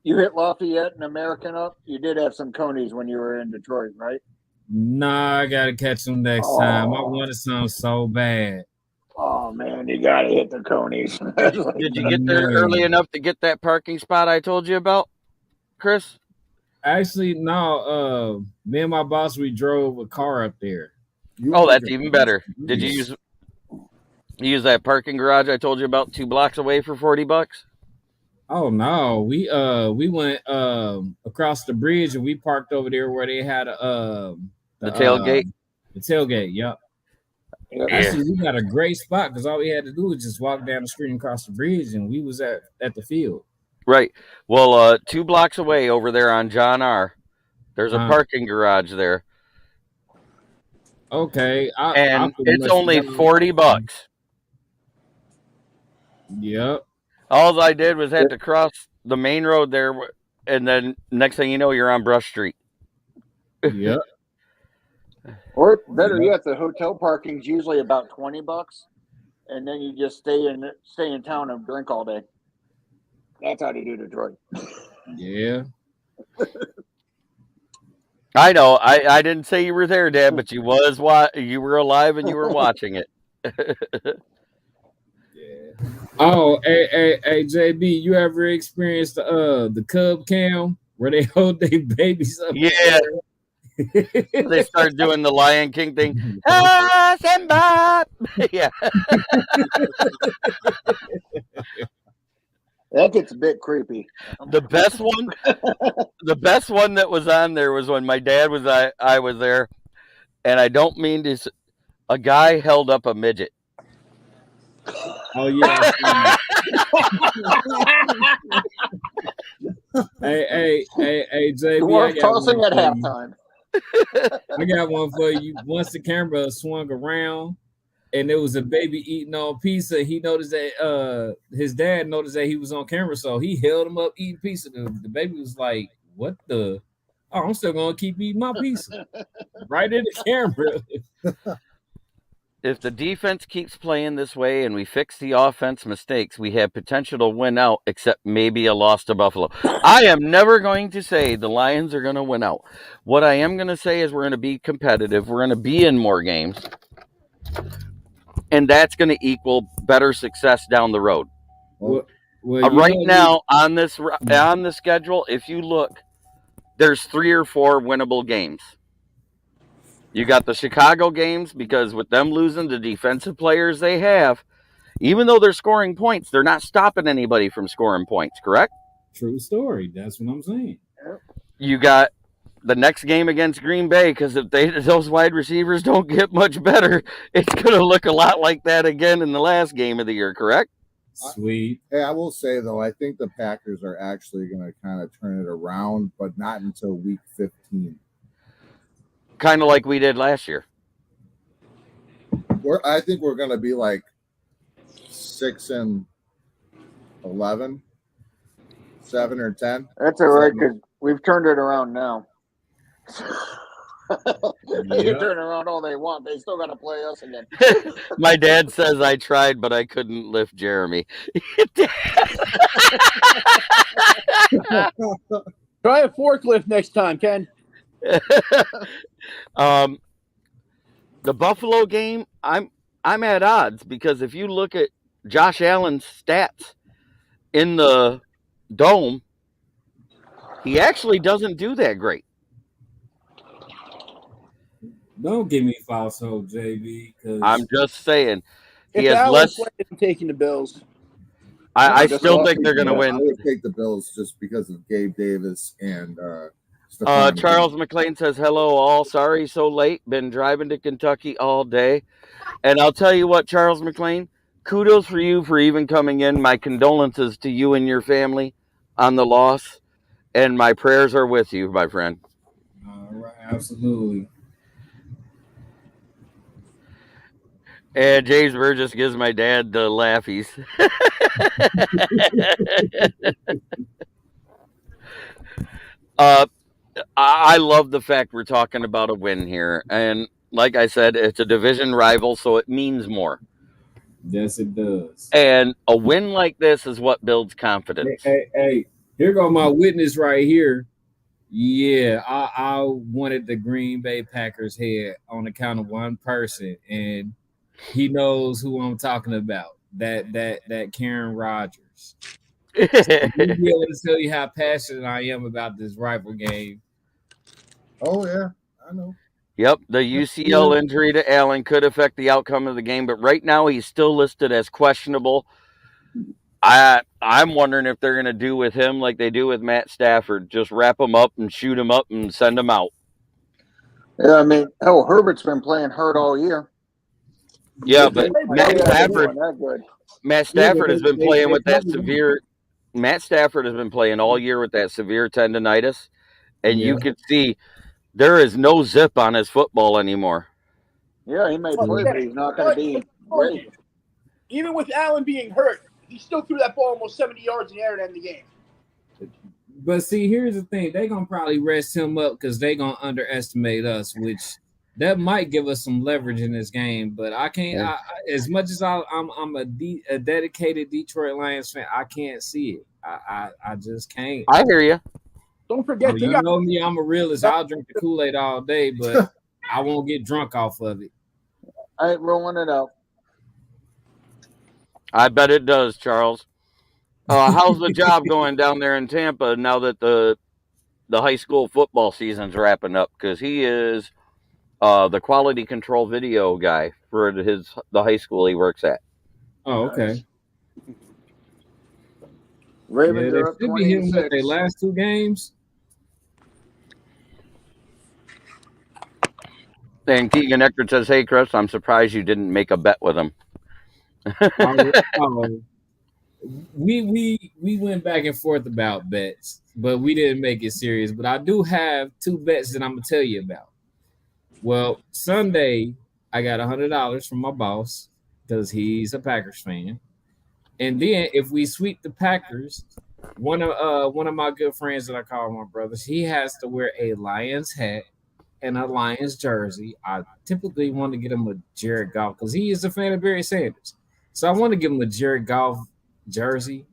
You hit Lafayette and American up? You did have some Coney's when you were in Detroit, right? Nah, I gotta catch them next time. I wanted some so bad. Oh man, you gotta hit the Coney's. Did you get there early enough to get that parking spot I told you about, Chris? Actually, no. Me and my boss, we drove a car up there. That's even better. Did you use that parking garage I told you about 2 blocks away for $40? Oh no, we went across the bridge and we parked over there where they had the tailgate. The tailgate, yep. Yeah. Actually, we got a great spot because all we had to do was just walk down the street and cross the bridge, and we was at the field. Right. Well, 2 blocks away over there on John R. There's a parking garage there. Okay, and it's only $40. Yep. All I did was had to cross the main road there, and then next thing you know, you're on Brush Street. Yep. Or better yet, the hotel parking's usually about $20, and then you just stay in town and drink all day. That's how to do Detroit. Yeah. I know. I didn't say you were there, Dad, but you were alive and you were watching it. Yeah. Oh, hey, JB, you ever experienced the Cub Cam where they hold their babies up? Yeah. They start doing the Lion King thing. Ah, Simba! Yeah. That gets a bit creepy. The best one that was on there was when my dad was I was there, and I don't mean to. A guy held up a midget. Oh yeah. hey, JB. Dwarf tossing at halftime. I got one for you. Once the camera swung around and there was a baby eating on pizza, he noticed that his dad noticed that he was on camera, so he held him up eating pizza. The baby was like, "What the? Oh, I'm still gonna keep eating my pizza." Right in the camera. If the defense keeps playing this way and we fix the offense mistakes, we have potential to win out, except maybe a loss to Buffalo. I am never going to say the Lions are going to win out. What I am going to say is we're going to be competitive. We're going to be in more games. And that's going to equal better success down the road. Well, right now, on the schedule, if you look, there's 3 or 4 winnable games. You got the Chicago games, because with them losing the defensive players they have, even though they're scoring points, they're not stopping anybody from scoring points, correct? True story. That's what I'm saying. You got the next game against Green Bay, because if those wide receivers don't get much better, it's going to look a lot like that again in the last game of the year, correct? Sweet. Hey, I will say, though, I think the Packers are actually going to kind of turn it around, but not until week 15. Kind of like we did last year. I think we're going to be like 6-11, 7 or 10. That's all right, because we've turned it around now. They can turn around all they want. They still got to play us again. My dad says I tried, but I couldn't lift Jeremy. Try a forklift next time, Ken. The Buffalo game, I'm at odds, because if you look at Josh Allen's stats in the dome, he actually doesn't do that great. Don't give me false hope, JB. I'm just saying. He has less. I'm taking the Bills. I still think they're going to win. I would take the Bills just because of Gabe Davis and Charles McLean says, hello all. Sorry so late. Been driving to Kentucky all day. And I'll tell you what, Charles McLean, kudos for you for even coming in. My condolences to you and your family on the loss. And my prayers are with you, my friend. Right, absolutely. And James Burgess gives my dad the laughies. I love the fact we're talking about a win here. And like I said, it's a division rival, so it means more. Yes, it does. And a win like this is what builds confidence. Hey, here go my witness right here. Yeah, I wanted the Green Bay Packers head on account of one person, and he knows who I'm talking about. That Karen Rodgers. So he'll be able to tell you how passionate I am about this rival game. Oh yeah, I know. Yep, the UCL injury to Allen could affect the outcome of the game, but right now he's still listed as questionable. I'm wondering if they're going to do with him like they do with Matt Stafford, just wrap him up and shoot him up and send him out. Yeah, I mean, Herbert's been playing hurt all year. Yeah, but Matt Stafford has been playing with that severe. Matt Stafford has been playing all year with that severe tendonitis, and you can see there is no zip on his football anymore. Yeah, he may play, but he's not going to be great. Even with Allen being hurt, he still threw that ball almost 70 yards in the air to end the game. But see, here's the thing. They're going to probably rest him up because they're going to underestimate us, which that might give us some leverage in this game. But I can't as much as I'm a dedicated Detroit Lions fan, I can't see it. I just can't. I hear you. Don't forget. You know me, I'm a realist. I'll drink the Kool-Aid all day, but I won't get drunk off of it. I ain't rolling it out. I bet it does, Charles. How's the job going down there in Tampa now that the the high school football season's wrapping up because he is the quality control video guy for the high school he works at. Oh, okay. Ravens They are up should be hitting with 20-6. their last 2 games. And Keegan Eckert says, "Hey, Chris, I'm surprised you didn't make a bet with him." We went back and forth about bets, but we didn't make it serious. But I do have 2 bets that I'm gonna tell you about. Well, Sunday I got $100 from my boss because he's a Packers fan, and then if we sweep the Packers, one of my good friends that I call my brothers, he has to wear a Lions hat and a Lions jersey. I typically want to get him a Jared Goff because he is a fan of Barry Sanders. So I want to give him a Jared Goff jersey.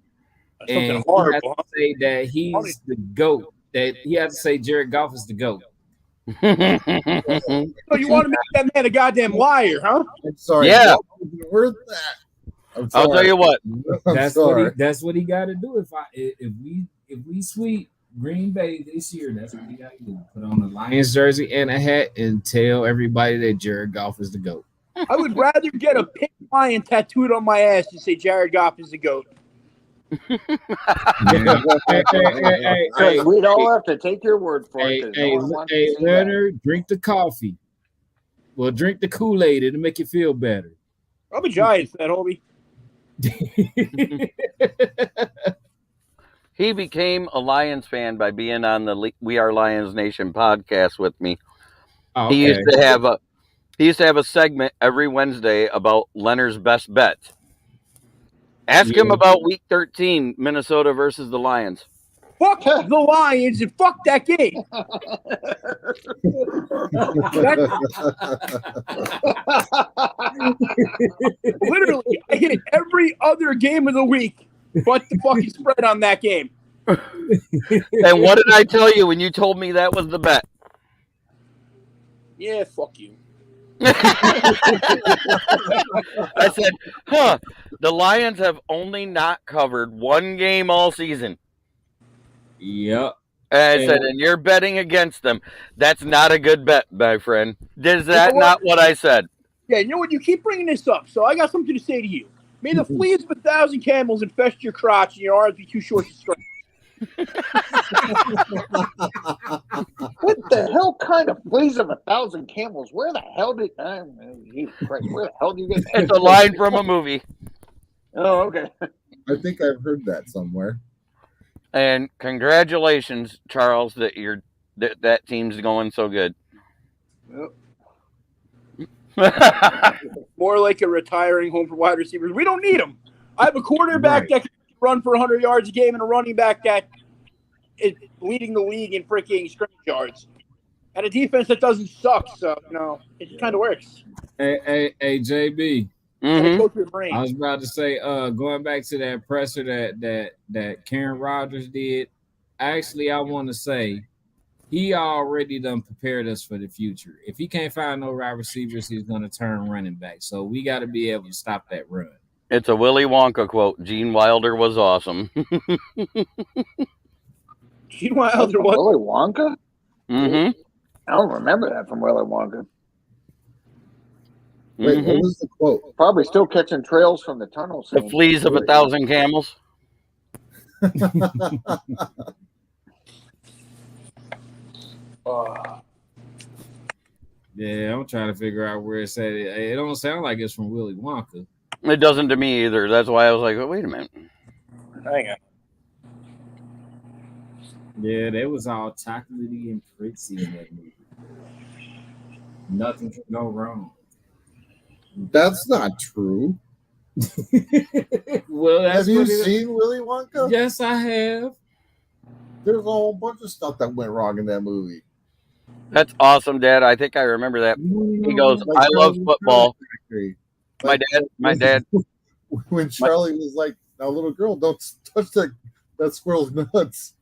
That's And something horrible. he has to say that he's the GOAT. That he has to say Jared Goff is the GOAT. So you want to make that man a goddamn liar, huh? I'm sorry. Yeah. What was it worth that? I'm I'll tell you what. I'm That's sorry. what he got to do. If we sweep Green Bay this year, that's what he got to do. Put on a Lions jersey and a hat and tell everybody that Jared Goff is the GOAT. I would rather get a pink lion tattooed on my ass than say Jared Goff is the GOAT. Hey, We'd all have to take your word for it. 'cause no one wants to see that. Leonard, drink the coffee. Well, drink the Kool-Aid. It'll make you feel better. I'm a Giants fan, homie. He became a Lions fan by being on the We Are Lions Nation podcast with me. Oh, He okay. used to have a segment every Wednesday about Leonard's best bets. Ask him Yeah. about Week 13, Minnesota versus the Lions. Fuck the Lions and fuck that game. Literally, I hit every other game of the week but the fucking spread on that game. And what did I tell you when you told me that was the bet? Yeah, fuck you. I said, the Lions have only not covered one game all season. Yep. And I said, and you're betting against them. That's not a good bet, my friend. Is that not what I said? Yeah, you know what? You keep bringing this up, so I got something to say to you. May the fleas of 1,000 camels infest your crotch and your arms be too short to strike. What the hell kind of fleas of 1,000 camels? Where the hell did Jesus Christ, where the hell do you get that? It's a line from a movie. Oh, okay. I think I've heard that somewhere. And congratulations, Charles, that that team's going so good. Yep. More like a retiring home for wide receivers. We don't need them. I have a quarterback that can run for 100 yards a game and a running back that is leading the league in freaking scrimmage yards. And a defense that doesn't suck. So, it kind of works. Hey, JB. Mm-hmm. Go through the brain. I was about to say, going back to that presser that Karen Rodgers did. Actually, I want to say he already done prepared us for the future. If he can't find no wide receivers, he's going to turn running back. So we got to be able to stop that run. It's a Willy Wonka quote. Gene Wilder was awesome. Gene Wilder was Willy Wonka? Mm-hmm. I don't remember that from Willy Wonka. Wait, what was the quote? Probably still catching trails from the tunnel. The fleas of 1,000 camels. Yeah, I'm trying to figure out where it's at. It don't sound like it's from Willy Wonka. It doesn't to me either. That's why I was like, oh, wait a minute. Hang on. Yeah, they was all chocolatey and pretty in that movie. Nothing can go wrong. That's not true. Well, that's Have you what it- seen Willy Wonka? Yes, I have. There's a whole bunch of stuff that went wrong in that movie. That's awesome, Dad. I think I remember that. He goes, Like I love Charlie football. Factory. My dad. When Charlie was like, "Now, little girl, don't touch that squirrel's nuts."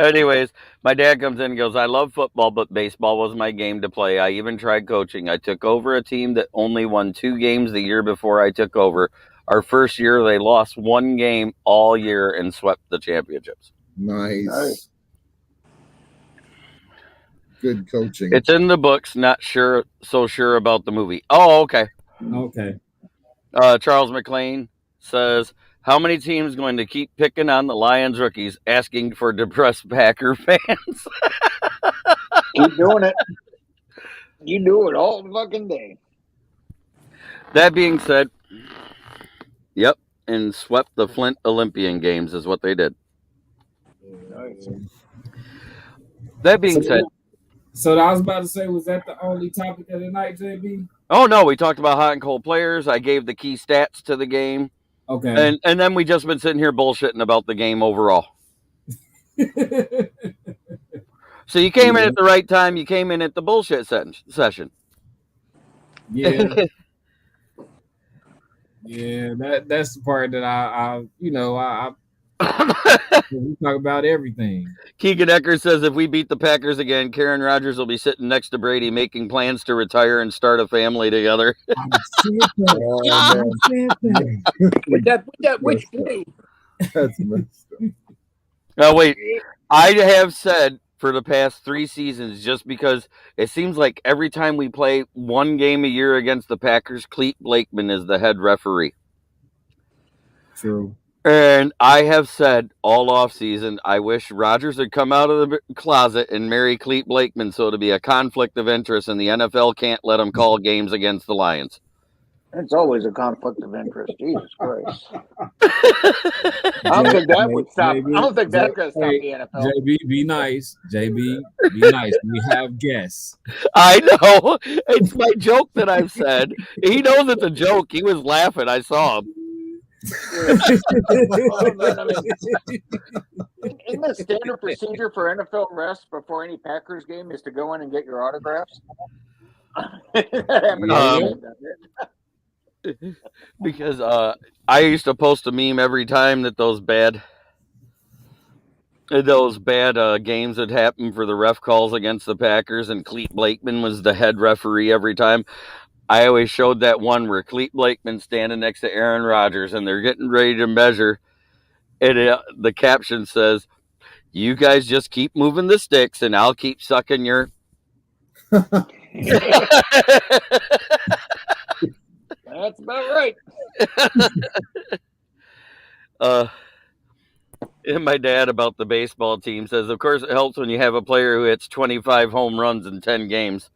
Anyways, my dad comes in and goes, I love football, but baseball was my game to play. I even tried coaching. I took over a team that only won 2 games the year before I took over. Our first year, they lost 1 game all year and swept the championships. Nice. Good coaching. It's in the books. Not so sure about the movie. Oh, okay. Okay. Charles McLean says, "How many teams going to keep picking on the Lions rookies, asking for depressed Packer fans?" Keep doing it. You do it all fucking day. That being said, yep, and swept the Flint Olympian Games is what they did. Nice. That being said, so I was about to say, was that the only topic of the night, JB? Oh no, we talked about hot and cold players. I gave the key stats to the game. Okay. And then we just been sitting here bullshitting about the game overall. So you came in at the right time. You came in at the bullshit session. Yeah. Yeah, that's the part that I we talk about everything. Keegan Ecker says if we beat the Packers again, Karen Rodgers will be sitting next to Brady making plans to retire and start a family together. With that which play? That's messed up. Now wait, I have said for the past 3 seasons, just because it seems like every time we play one game a year against the Packers, Clete Blakeman is the head referee. True. And I have said all off season, I wish Rodgers had come out of the closet and marry Clete Blakeman so to be a conflict of interest, and the NFL can't let him call games against the Lions. It's always a conflict of interest. Jesus Christ. I don't think that would stop. JB, I don't think that's going to stop the NFL. JB, be nice. JB, be nice. We have guests. I know. It's my joke that I've said. He knows it's a joke. He was laughing. I saw him. Isn't the standard procedure for NFL refs before any Packers game is to go in and get your autographs? Because I used to post a meme every time that those bad games had happened for the ref calls against the Packers, and Clete Blakeman was the head referee every time. I always showed that one where Clete Blakeman standing next to Aaron Rodgers, and they're getting ready to measure. And the caption says, "You guys just keep moving the sticks, and I'll keep sucking your." That's about right. And my dad about the baseball team says, of course, it helps when you have a player who hits 25 home runs in 10 games.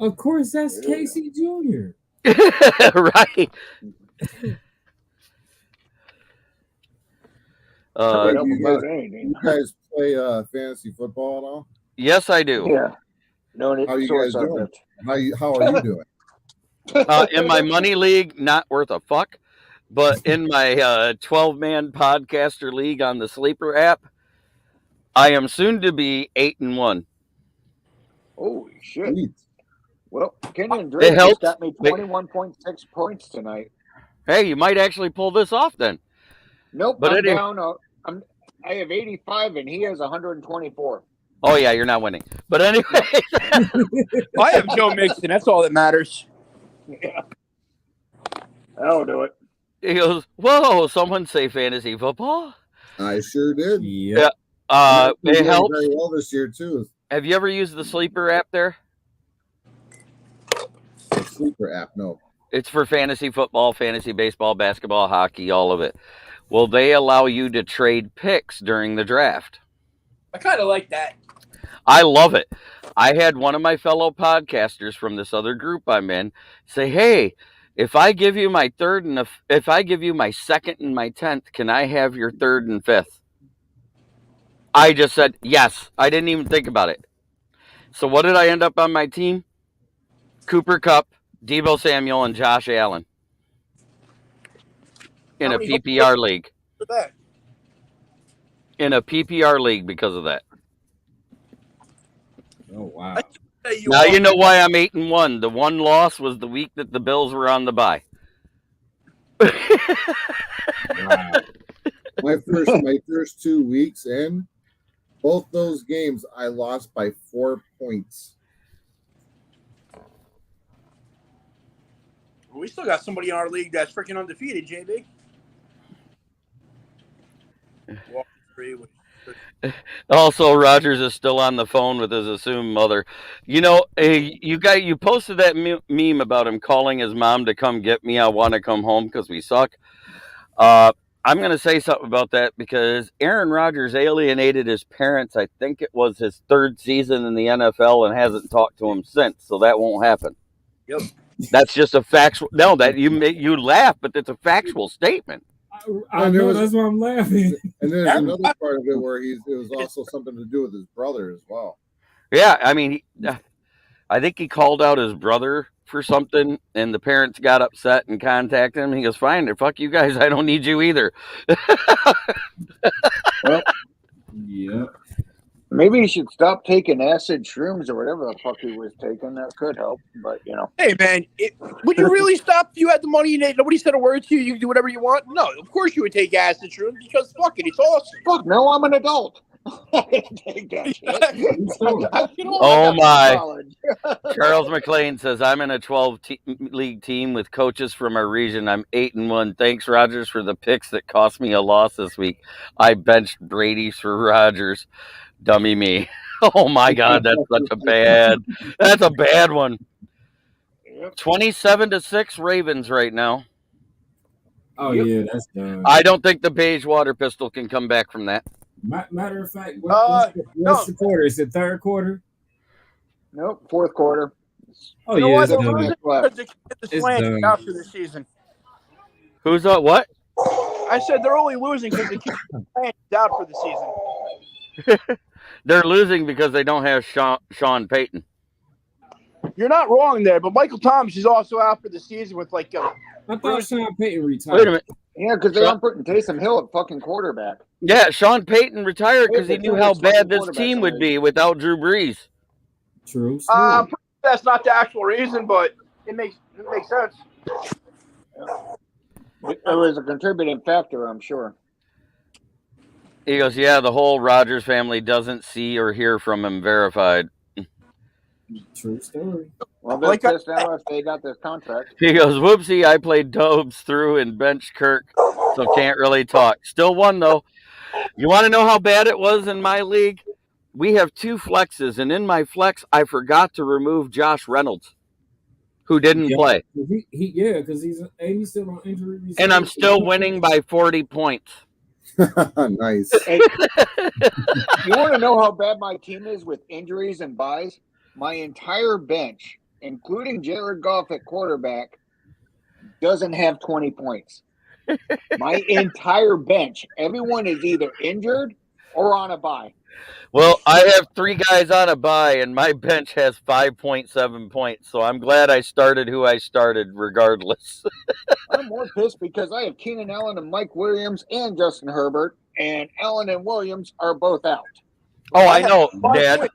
Of course, that's Casey Jr. Right. You guys play fantasy football at all? Yes, I do. Yeah. No need How are you guys doing? How are you doing? In my money league, not worth a fuck. But in my 12-man podcaster league on the Sleeper app, I am soon to be 8-1. Holy shit. Sweet. Well, Kenyon Drake just got me 21.6 points tonight. Hey, you might actually pull this off then. Nope, but I'm down. I have 85 and he has 124. Oh, yeah, you're not winning. But anyway. I have Joe Mixon. That's all that matters. Yeah. That'll do it. He goes, whoa, someone say fantasy football? I sure did. Yeah. It helps. Very well this year, too. Have you ever used the Sleeper app there? The Sleeper app, no. It's for fantasy football, fantasy baseball, basketball, hockey, all of it. Well, they allow you to trade picks during the draft. I kind of like that. I love it. I had one of my fellow podcasters from this other group I'm in say, hey, if I give you my third and if I give you my second and my 10th, can I have your third and fifth? I just said yes. I didn't even think about it. So what did I end up on my team? Cooper Kupp, Deebo Samuel, and Josh Allen in a PPR league. For that. In a PPR league because of that. Oh wow! Now you know why I'm 8-1. The one loss was the week that the Bills were on the bye. Wow. My first 2 weeks in, both those games I lost by 4 points. We still got somebody in our league that's freaking undefeated, JB. Also, Rogers is still on the phone with his assumed mother. You know, you posted that meme about him calling his mom to come get me. I want to come home because we suck. I'm going to say something about that because Aaron Rodgers alienated his parents. I think it was his third season in the NFL and hasn't talked to him since. So that won't happen. Yep. That's just a factual. No, that you laugh, but it's a factual statement. I know that's why I'm laughing. And there's another part of it where it was also something to do with his brother as well. Yeah, I mean, I think he called out his brother for something, and the parents got upset and contacted him. He goes, "Fine, fuck you guys. I don't need you either." Well, Yeah. maybe he should stop taking acid shrooms or whatever the fuck he was taking. That could help, but you know. Hey, man, would you really stop if you had the money and nobody said a word to you? You could do whatever you want? No, of course you would take acid shrooms because fuck it, it's awesome. Fuck, no, I'm an adult. Take that shit. Oh my! Charles McLean says, "I'm in a 12-league team with coaches from our region. I'm 8-1. Thanks, Rogers, for the picks that cost me a loss this week. I benched Brady for Rogers. Dummy me." Oh my God, that's a bad one. 27-6 Ravens right now. Oh yeah, that's done. I don't think the beige water pistol can come back from that. Matter of fact, what's the quarter? Is it third quarter? Nope, fourth quarter. Oh, You know yeah, what? it's They're done. losing because they can't get the It's slant done. out for the season. Who's what? I said they're only losing because they can't get the slant out for the season. They're losing because they don't have Sean Payton. You're not wrong there, but Michael Thomas is also out for the season with like I thought Sean Payton retired. Wait a minute. Yeah, because they aren't putting Taysom Hill at fucking quarterback. Yeah, Sean Payton retired because he knew how bad this quarterback team would already. be without Drew Brees. True. that's not the actual reason, but it makes sense. It was a contributing factor, I'm sure. He goes, "Yeah, the whole Rodgers family doesn't see or hear from him. Verified." True story. Well, they're pissed now if they got this contract. He goes, "Whoopsie, I played Dobes through and benched Kirk, so can't really talk. Still won, though. You want to know how bad it was in my league? We have 2 flexes, and in my flex, I forgot to remove Josh Reynolds, who didn't play. Because he's still on injury reserve. And I'm still winning by 40 points. Nice. Hey, you want to know how bad my team is with injuries and buys? My entire bench, including Jared Goff at quarterback, doesn't have 20 points. My entire bench, everyone is either injured or on a bye. Well, I have 3 guys on a bye, and my bench has 5.7 points, so I'm glad I started who I started regardless. I'm more pissed because I have Keenan Allen and Mike Williams and Justin Herbert, and Allen and Williams are both out. Oh, I know, Dad.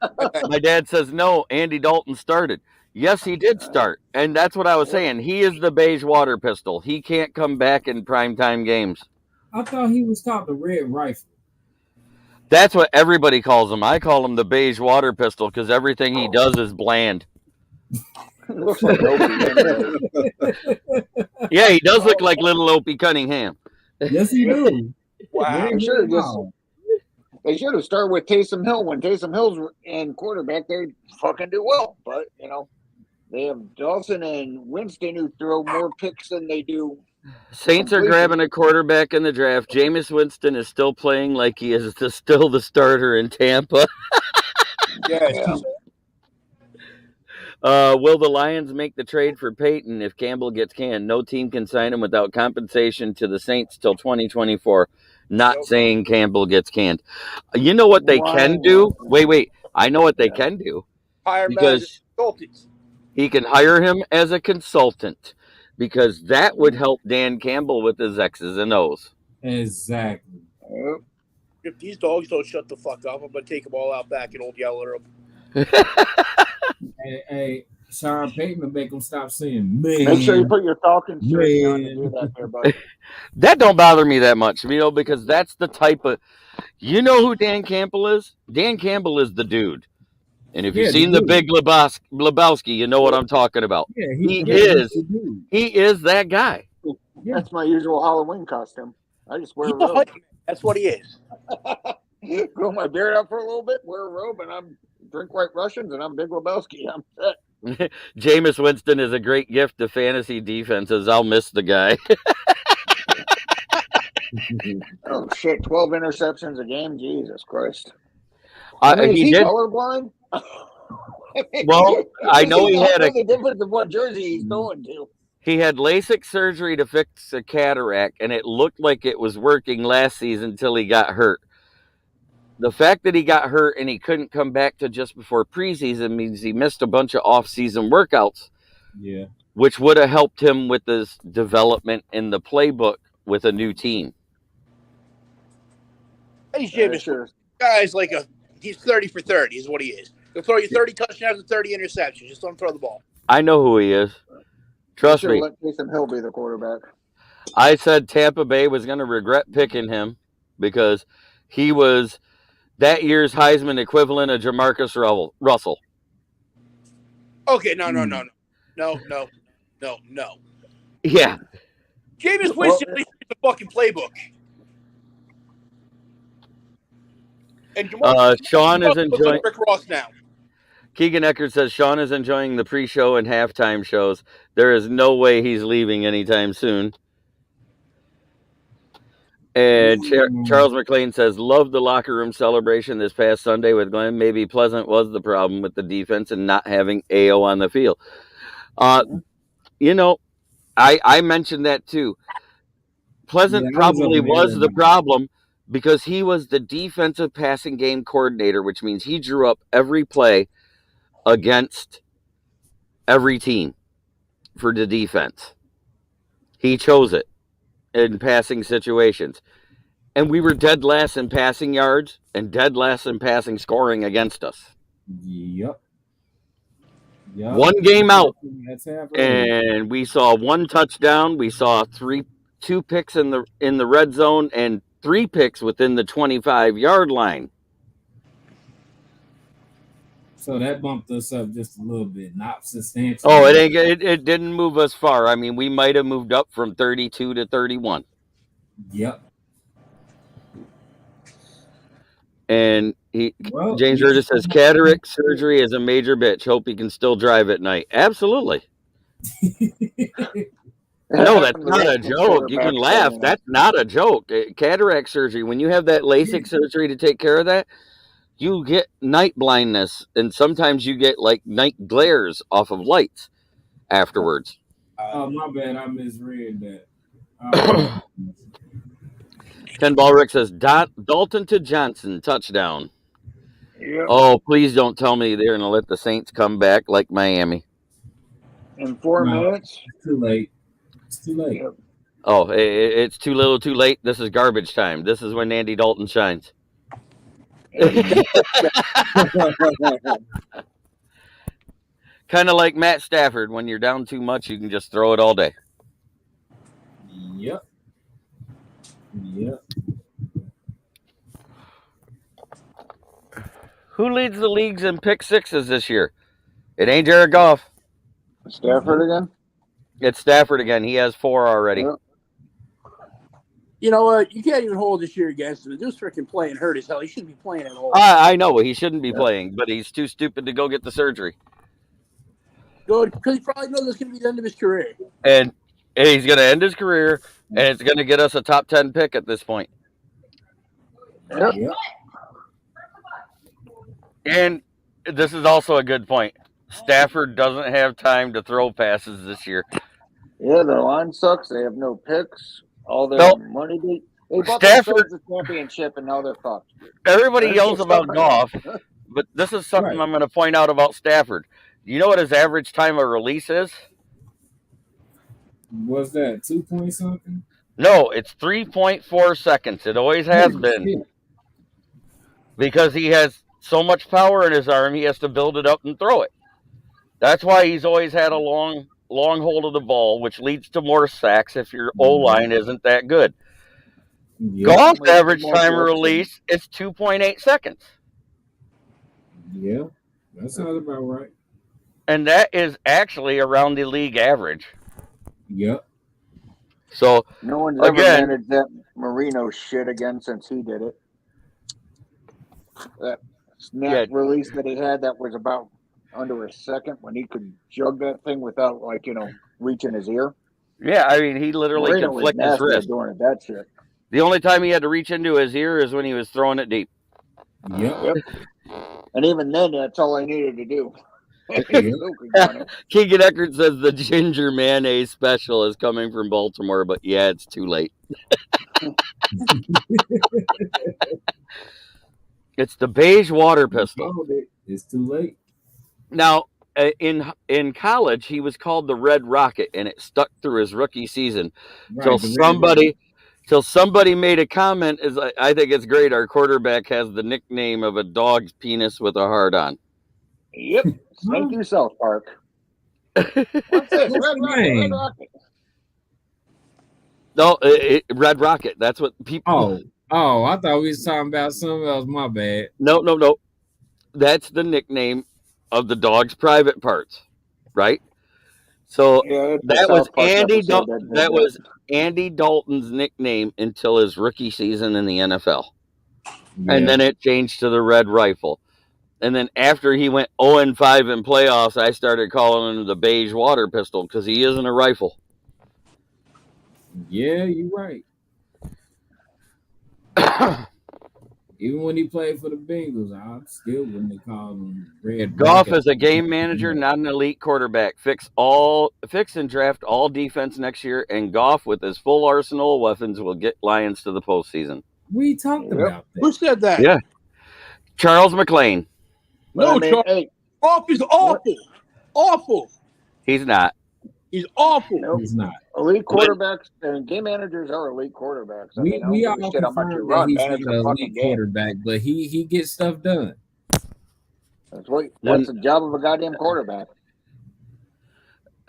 My dad says, no, Andy Dalton started. Yes, he did start, and that's what I was saying. He is the beige water pistol. He can't come back in primetime games. I thought he was called the Red Rifle. That's what everybody calls him. I call him the beige water pistol because everything he does is bland. Looks like Opie. Yeah, he does look like little Opie Cunningham. Yes, he do. Wow. They should have started with Taysom Hill. When Taysom Hill's in quarterback, they fucking do well. But, you know, they have Dawson and Winston who throw more picks than they do. Saints are grabbing a quarterback in the draft. Jameis Winston is still playing like he is still the starter in Tampa. Yeah. Will the Lions make the trade for Peyton if Campbell gets canned? No team can sign him without compensation to the Saints till 2024. Not saying Campbell gets canned. You know what they can do? Wait. I know what they can do. Hire him Because he can hire him as a consultant because that would help Dan Campbell with his X's and O's. Exactly. If these dogs don't shut the fuck up, I'm going to take them all out back in Old Yeller Room. Hey, Sean Payton will make them stop saying, man. Make sure you put your Falcons jersey on to do that there, buddy. That don't bother me that much, because that's the type of... You know who Dan Campbell is? Dan Campbell is the dude. And if you've seen the Big Lebowski, you know what I'm talking about. Yeah, he is that guy. That's my usual Halloween costume. I just wear a robe. That's what he is. grow my beard out for a little bit, wear a robe, and I'm drink White Russians, and I'm Big Lebowski. I'm set. Jameis Winston is a great gift to fantasy defenses. I'll miss the guy. Oh shit! 12 interceptions a game. Jesus Christ! I mean, is He he did. colorblind? Well, I know he had the difference of what jersey he's going to. He had LASIK surgery to fix a cataract, and it looked like it was working last season until he got hurt. The fact that he got hurt and he couldn't come back to just before preseason means he missed a bunch of off-season workouts. Yeah. Which would have helped him with his development in the playbook with a new team. He's Jameis. Sure. Guy's like he's 30 for 30 is what he is. He'll throw you 30 touchdowns and 30 interceptions. Just don't throw the ball. I know who he is. Trust me. Let Taysom Hill be the quarterback. I said Tampa Bay was going to regret picking him because he was that year's Heisman equivalent of Jamarcus Russell. Okay, no. Yeah. Jameis Winston leads the fucking playbook. And Sean is enjoying. Rick Ross now. Keegan Eckert says Sean is enjoying the pre-show and halftime shows. There is no way he's leaving anytime soon. And Charles McLean says, love the locker room celebration this past Sunday with Glenn. Maybe Pleasant was the problem with the defense and not having AO on the field. You know, I mentioned that too. Pleasant probably was the problem because he was the defensive passing game coordinator, which means he drew up every play against every team for the defense. He chose it in passing situations. And we were dead last in passing yards and dead last in passing scoring against us. Yep. One game out, and we saw one touchdown. We saw two picks in the red zone and 3 picks within the 25-yard line. So that bumped us up just a little bit, not substantially. Oh, it didn't move us far. I mean, we might have moved up from 32 to 31. Yep. And James Burgess says cataract surgery is a major bitch. Hope he can still drive at night. Absolutely. No, that's not a joke. You can laugh. That's not a joke. Cataract surgery, when you have that LASIK surgery to take care of that, you get night blindness, and sometimes you get like night glares off of lights afterwards. Oh, my bad. I misread that. Ken Ballrick says Dalton to Johnson touchdown. Yep. Oh, please don't tell me they're going to let the Saints come back like Miami. In 4 minutes? It's too late. It's too late. Yep. Oh, it's too little too late. This is garbage time. This is when Andy Dalton shines. Kind of like Matt Stafford. When you're down too much, you can just throw it all day. Yep. Who leads the leagues in pick sixes this year? It ain't Jared Goff. Stafford again? It's Stafford again. He has 4 already. Yep. You know what? You can't even hold this year against him. The dude's freaking playing hurt as hell. He shouldn't be playing at all. I know he shouldn't be playing, but he's too stupid to go get the surgery. Good, because he probably knows it's going to be the end of his career. And he's going to end his career, and it's going to get us a top 10 pick at this point. Yep. And this is also a good point. Stafford doesn't have time to throw passes this year. Yeah, their line sucks. They have no picks. All their money. They bought themselves a championship, and now they're fucked. Everybody yells about Goff, but this is something I'm going to point out about Stafford. You know what his average time of release is? Was that 2 point something? No, it's 3.4 seconds. It always has been. Because he has so much power in his arm, he has to build it up and throw it. That's why he's always had a long hold of the ball, which leads to more sacks if your O-line isn't that good. Goff's average time of release is 2.8 seconds. Yeah, that sounds about right. And that is actually around the league average. Yep. So no one's ever managed that Marino shit again since he did it. That snap release that he had that was about under a second when he could jug that thing without, like, reaching his ear. Yeah, I mean, he literally Moreno could was flick his nasty at wrist. doing that shit. The only time he had to reach into his ear is when he was throwing it deep. Yep. And even then, that's all I needed to do. Keegan Eckert says the ginger mayonnaise special is coming from Baltimore, but yeah, it's too late. It's the beige water pistol. It's too late. Now, in college, he was called the Red Rocket, and it stuck through his rookie season till somebody made a comment. I think it's great. Our quarterback has the nickname of a dog's penis with a heart on. Yep. Thank you, South Park. What's this? Red Rocket. No, Red Rocket. That's what people. Oh, I thought we was talking about something else. My bad. No. That's the nickname of the dog's private parts, right? So that was Andy. That was Andy Dalton's nickname until his rookie season in the NFL, and then it changed to the Red Rifle. And then after he went 0-5 in playoffs, I started calling him the beige water pistol because he isn't a rifle. Yeah, you're right. Even when he played for the Bengals, I still wouldn't have called him Red. Goff is a game manager, not an elite quarterback. Fix and draft all defense next year, and Goff, with his full arsenal of weapons, will get Lions to the postseason. We talked about that. Who said that? Yeah, Charles McClain. No, Goff is awful. Awful. He's not. He's awful. Nope. He's not. Elite quarterbacks and game managers are elite quarterbacks. We all confirm that he's not an elite quarterback, but he gets stuff done. That's the job of a goddamn quarterback.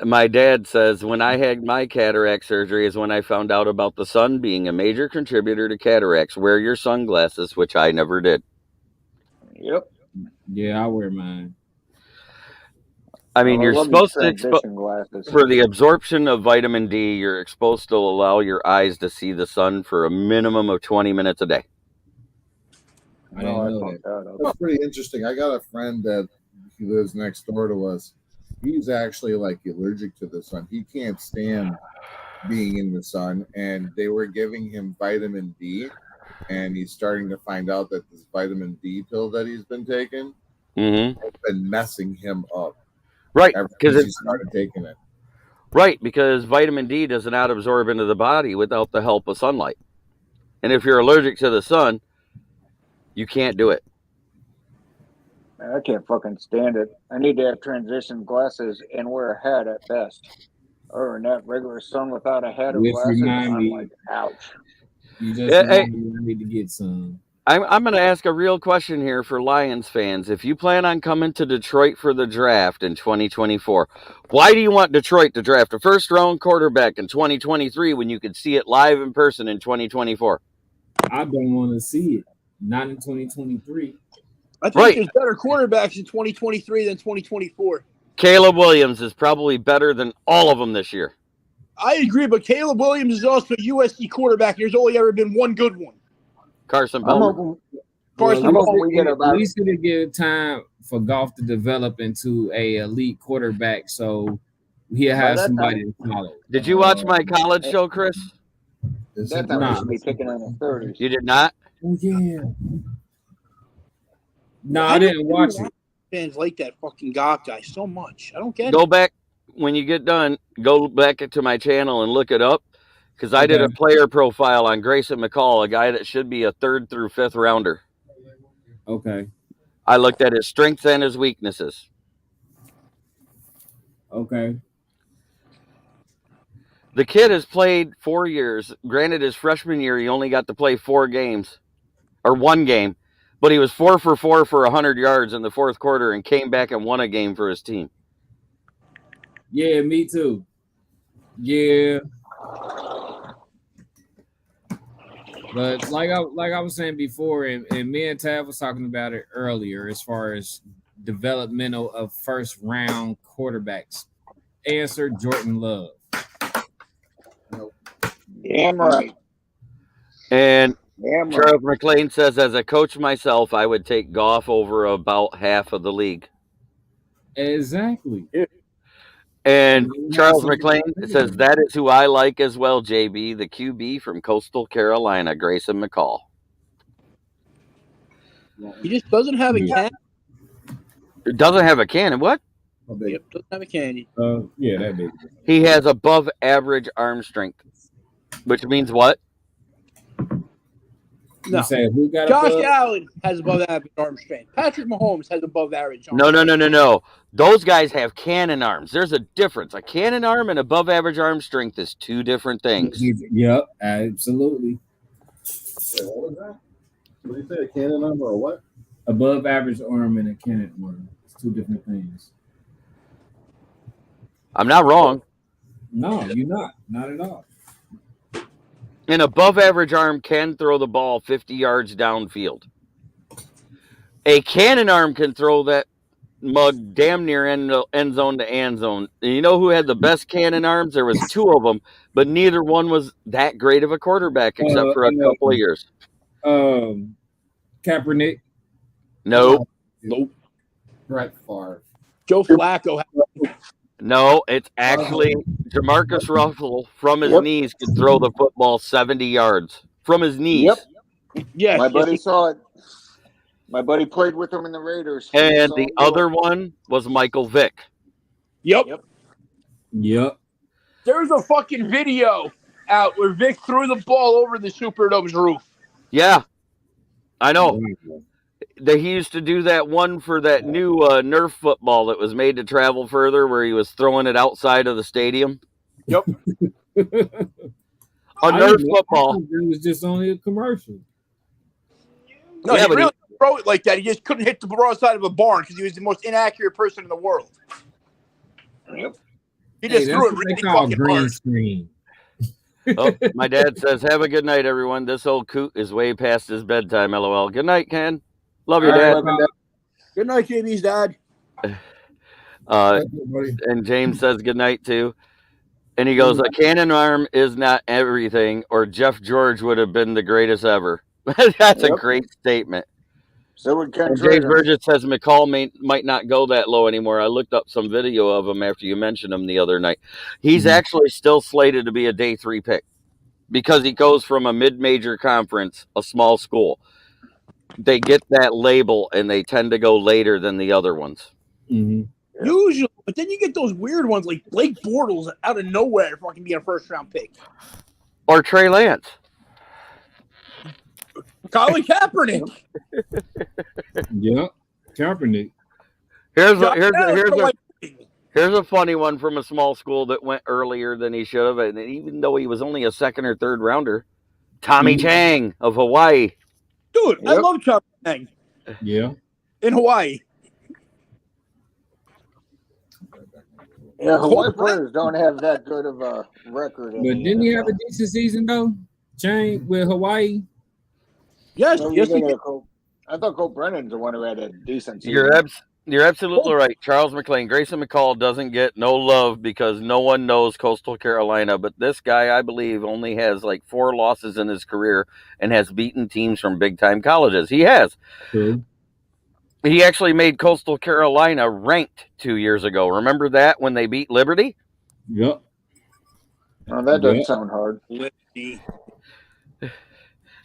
My dad says when I had my cataract surgery is when I found out about the sun being a major contributor to cataracts. Wear your sunglasses, which I never did. Yep. Yeah, I wear mine. I mean, you're supposed to for the absorption of vitamin D, you're supposed to allow your eyes to see the sun for a minimum of 20 minutes a day. I didn't know that. That's pretty interesting. I got a friend that he lives next door to us. He's actually like allergic to the sun. He can't stand being in the sun, and they were giving him vitamin D, and he's starting to find out that this vitamin D pill that he's been taking has been messing him up. Right, because he started taking it. Right, because vitamin D does not absorb into the body without the help of sunlight. And if you're allergic to the sun, you can't do it. Man, I can't fucking stand it. I need to have transition glasses and wear a hat at best. Other than that, regular sun without a hat or glasses, I'm like, ouch. You just need to get some. I'm going to ask a real question here for Lions fans. If you plan on coming to Detroit for the draft in 2024, why do you want Detroit to draft a first-round quarterback in 2023 when you could see it live in person in 2024? I don't want to see it. Not in 2023. I think there's better quarterbacks in 2023 than 2024. Caleb Williams is probably better than all of them this year. I agree, but Caleb Williams is also a USC quarterback. There's only ever been one good one. Carson Palmer. At least it'll give time for Goff to develop into a elite quarterback, so he'll have somebody to follow. Did you watch my college show, Chris? That time we should be picking in the 30s. You did not? Oh, yeah. No, I didn't watch it. Fans like that fucking Goff guy so much. I don't get it. Go back when you get done. Go back to my channel and look it up. Because I did a player profile on Grayson McCall, a guy that should be a 3rd through 5th rounder. Okay. I looked at his strengths and his weaknesses. Okay. The kid has played 4 years. Granted, his freshman year, he only got to play 4 games. Or 1 game. But he was 4 for 4 for 100 yards in the 4th quarter and came back and won a game for his team. Yeah, me too. Yeah. But like I was saying before, and me and Tav was talking about it earlier, as far as developmental of first-round quarterbacks. Answer, Jordan Love. Damn right. And Damn right. Charles McLean says, as a coach myself, I would take Goff over about half of the league. Exactly. And Yeah, Charles so- McLean says, that is who I like as well, JB, the QB from Coastal Carolina, Grayson McCall. He just doesn't have a cannon. It doesn't have a cannon. What? Yep, doesn't have a cannon. Yeah, that big. He has above average arm strength, which means what? No. You say who got Josh above? Allen has above average arm strength. Patrick Mahomes has above average arm No. strength. Those guys have cannon arms. There's a difference. A cannon arm and above average arm strength is two different things. Yep, absolutely. Yeah, what was that? What did you say? A cannon arm or a what? Above average arm and a cannon arm. It's two different things. I'm not wrong. No, you're not. Not at all. An above average arm can throw the ball 50 yards downfield. A cannon arm can throw that mug damn near end zone to end zone. And you know who had the best cannon arms? There was two of them, but neither one was that great of a quarterback except for a couple of years. Kaepernick. Nope. Brett Favre. Joe Flacco. No, it's actually Jamarcus Russell from his knees could throw the football 70 yards from his knees. Yep. Yes. My buddy saw it. My buddy played with him in the Raiders. And the other one was Michael Vick. Yep. Yep. There's a fucking video out where Vic threw the ball over the Superdome's roof. Yeah, I know. He used to do that one for that new Nerf football that was made to travel further, where he was throwing it outside of the stadium. Yep. A Nerf football. It was just only a commercial. No, Yeah, he but really didn't throw it like that. He just couldn't hit the broadside of a barn because he was the most inaccurate person in the world. Yep. He just Hey, threw it that's what really they call fucking green hard. screen. Oh, my dad says, have a good night, everyone. This old coot is way past his bedtime, LOL. Good night, Ken. Love you, Dad. Good night, JB's dad. And James says good night, too. And he goes, a cannon arm is not everything, or Jeff George would have been the greatest ever. That's a great statement. So would Ken And James Trader. Burgess says McCall might not go that low anymore. I looked up some video of him after you mentioned him the other night. He's actually still slated to be a day 3 pick because he goes from a mid-major conference, a small school. They get that label, and they tend to go later than the other ones. Mm-hmm. Usually, but then you get those weird ones like Blake Bortles out of nowhere fucking being a first-round pick. Or Trey Lance. Colin Kaepernick. Yep. Kaepernick. Here's a funny one from a small school that went earlier than he should have, and even though he was only a second or third rounder, Tommy Chang of Hawaii. Dude, I love Kaepernick. Yeah. In Hawaii. Yeah, Hawaii players don't have that good of a record. But didn't he have a decent season, though? Chang with Hawaii? Yes, No, yes, he did. I thought Cole Brennan's the one who had a decent season. You're absolutely right. Charles McLean. Grayson McCall doesn't get no love because no one knows Coastal Carolina, but this guy, I believe, only has like 4 losses in his career and has beaten teams from big-time colleges. He has. True. He actually made Coastal Carolina ranked 2 years ago. Remember that when they beat Liberty? Yep. Oh, that doesn't sound hard.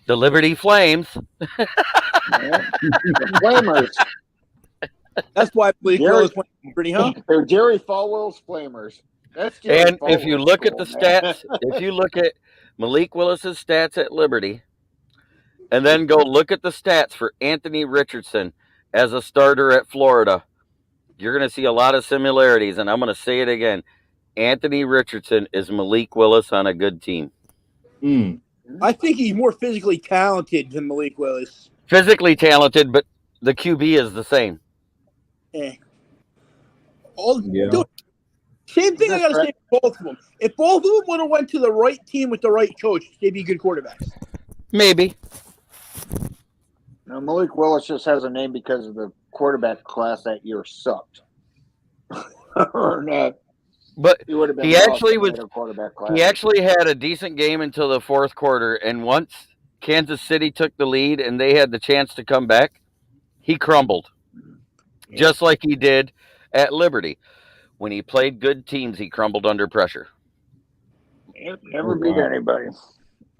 The Liberty Flames. The Flamers. That's why Blake Bortles went pretty, huh? They're Jerry Falwell's Flamers. That's Jerry And if you Falwell's look at the school, man. stats, if you look at Malik Willis's stats at Liberty, and then go look at the stats for Anthony Richardson as a starter at Florida, you're going to see a lot of similarities, and I'm going to say it again. Anthony Richardson is Malik Willis on a good team. Mm. I think he's more physically talented than Malik Willis. Physically talented, but the QB is the same. Dude, same thing I got to say for both of them. If both of them would have went to the right team with the right coach, they'd be good quarterbacks. Maybe. Now, Malik Willis just has a name because of the quarterback class that year sucked. Or not. But He would have been he lost actually in was. the quarterback class. He actually had a decent game until the fourth quarter, and once Kansas City took the lead and they had the chance to come back, he crumbled. Just like he did at Liberty. When he played good teams, he crumbled under pressure. Never beat anybody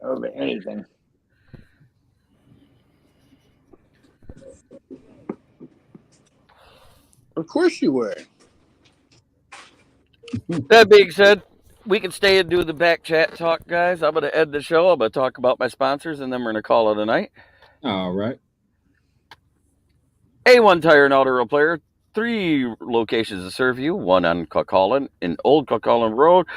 of anything. Of course you were. That being said, we can stay and do the back chat talk, guys. I'm going to end the show. I'm going to talk about my sponsors, and then we're going to call it a night. All right. A1 Tire and Auto Repair, 3 locations to serve you. One on Cuckolin in Old Cuckolin Road,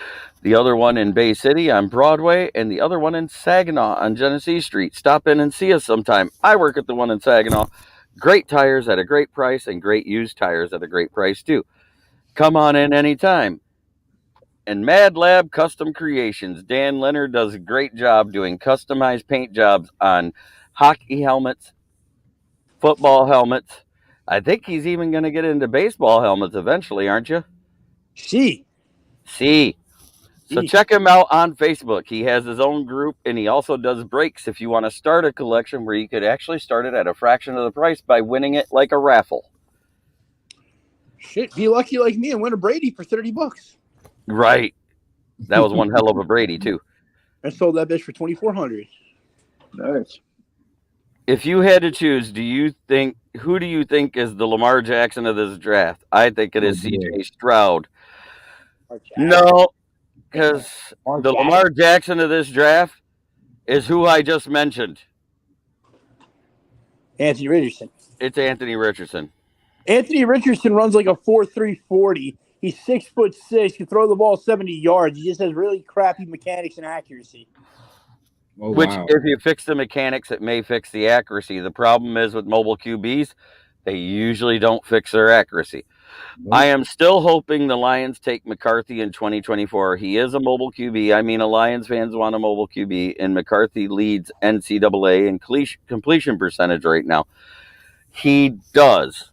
the other one in Bay City on Broadway, and the other one in Saginaw on Genesee Street. Stop in and see us sometime. I work at the one in Saginaw. Great tires at a great price, and great used tires at a great price, too. Come on in anytime. And Mad Lab Custom Creations. Dan Leonard does a great job doing customized paint jobs on hockey helmets, football helmets. I think he's even going to get into baseball helmets eventually, aren't you? See. So check him out on Facebook. He has his own group, and he also does breaks if you want to start a collection where you could actually start it at a fraction of the price by winning it like a raffle. Shit, be lucky like me and win a Brady for $30. Right. That was one hell of a Brady, too. I sold that bitch for $2,400. Nice. If you had to choose, who do you think is the Lamar Jackson of this draft? I think it is C.J. Stroud. No, because the Lamar Jackson of this draft is who I just mentioned. Anthony Richardson. It's Anthony Richardson. Anthony Richardson runs like a 4.3 40. He's 6'6", can throw the ball 70 yards. He just has really crappy mechanics and accuracy. Oh, Which, wow. if you fix the mechanics, it may fix the accuracy. The problem is with mobile QBs, they usually don't fix their accuracy. Nope. I am still hoping the Lions take McCarthy in 2024. He is a mobile QB. I mean, Lions fans want a mobile QB, and McCarthy leads NCAA in completion percentage right now. He does.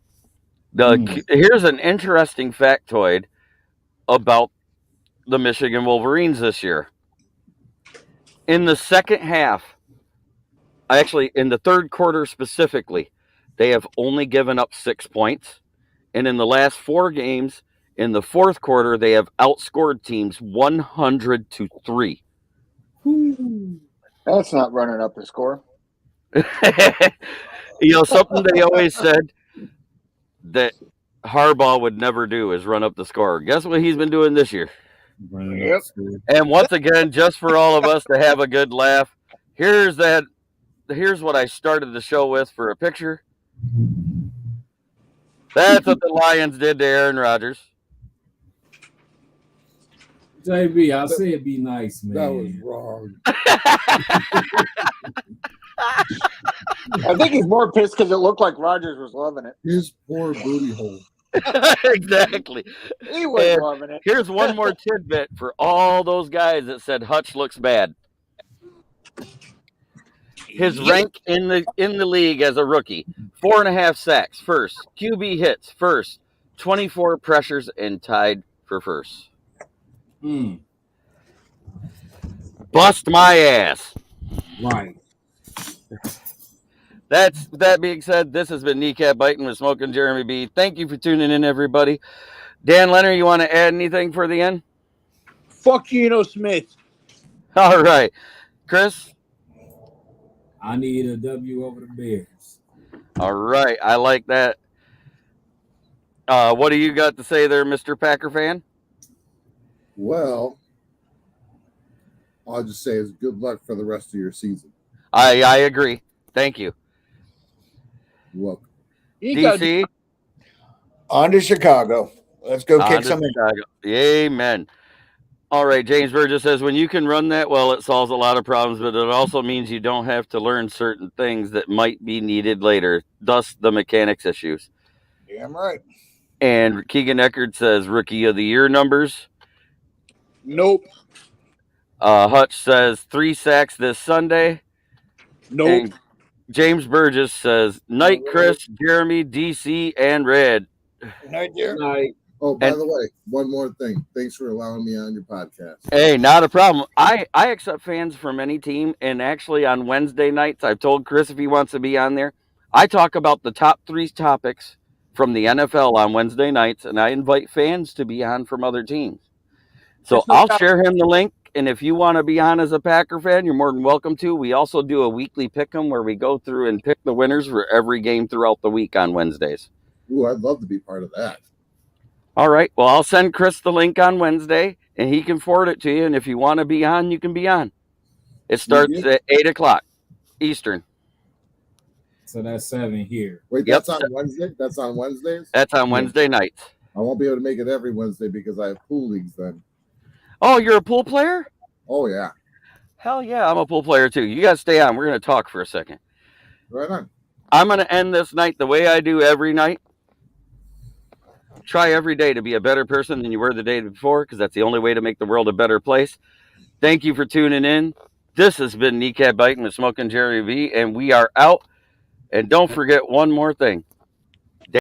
Here's an interesting factoid about the Michigan Wolverines this year. In the second half, actually in the third quarter specifically, they have only given up 6 points. And in the last 4 games, in the fourth quarter, they have outscored teams 100-3. That's not running up the score. Something they always said that Harbaugh would never do is run up the score. Guess what he's been doing this year? Yep. And once again, just for all of us to have a good laugh, here's what I started the show with for a picture. That's what the Lions did to Aaron Rodgers. JB, I said be nice, man. That was wrong. I think he's more pissed because it looked like Rodgers was loving it. His poor booty hole. Exactly. He was loving it. Here's one more tidbit for all those guys that said Hutch looks bad. His rank in the league as a rookie: 4.5 sacks, first. QB hits, first. 24 pressures, and tied for first. Bust my ass. Right. That being said, this has been Kneecap Biting with Smokin'Jeremy B. Thank you for tuning in, everybody. Dan Leonard, you want to add anything for the end? Fuck Geno Smith. All right. Chris? I need a W over the Bears. All right. I like that. What do you got to say there, Mr. Packer fan? Well, I'll just say it's good luck for the rest of your season. I agree. Thank you. You're welcome. DC? On to Chicago. Let's go kick some. Amen. All right. James Burgess says, when you can run that well, it solves a lot of problems, but it also means you don't have to learn certain things that might be needed later, thus the mechanics issues. Damn right. And Keegan Eckert says, Rookie of the Year numbers. Nope. Hutch says 3 sacks this Sunday. Nope. And James Burgess says, night, Chris, Jeremy, DC, and Red. Night, dear. Night. Oh, by the way, one more thing. Thanks for allowing me on your podcast. Hey, not a problem. I accept fans from any team, and actually on Wednesday nights, I've told Chris if he wants to be on there, I talk about the top 3 topics from the NFL on Wednesday nights, and I invite fans to be on from other teams. So I'll share him the link, and if you want to be on as a Packer fan, you're more than welcome to. We also do a weekly pick'em where we go through and pick the winners for every game throughout the week on Wednesdays. Ooh, I'd love to be part of that. All right. Well, I'll send Chris the link on Wednesday, and he can forward it to you. And if you want to be on, you can be on. It starts at 8 o'clock Eastern. So that's 7 here. Wait, that's on Wednesday? That's on Wednesdays? That's on Wednesday nights. I won't be able to make it every Wednesday because I have pool leagues then. Oh, you're a pool player? Oh, yeah. Hell yeah, I'm a pool player too. You got to stay on. We're going to talk for a second. Right on. I'm going to end this night the way I do every night. Try every day to be a better person than you were the day before, because that's the only way to make the world a better place. Thank you for tuning in. This has been Kneecap Biting with Smokin'Jeremy B, and we are out. And don't forget one more thing.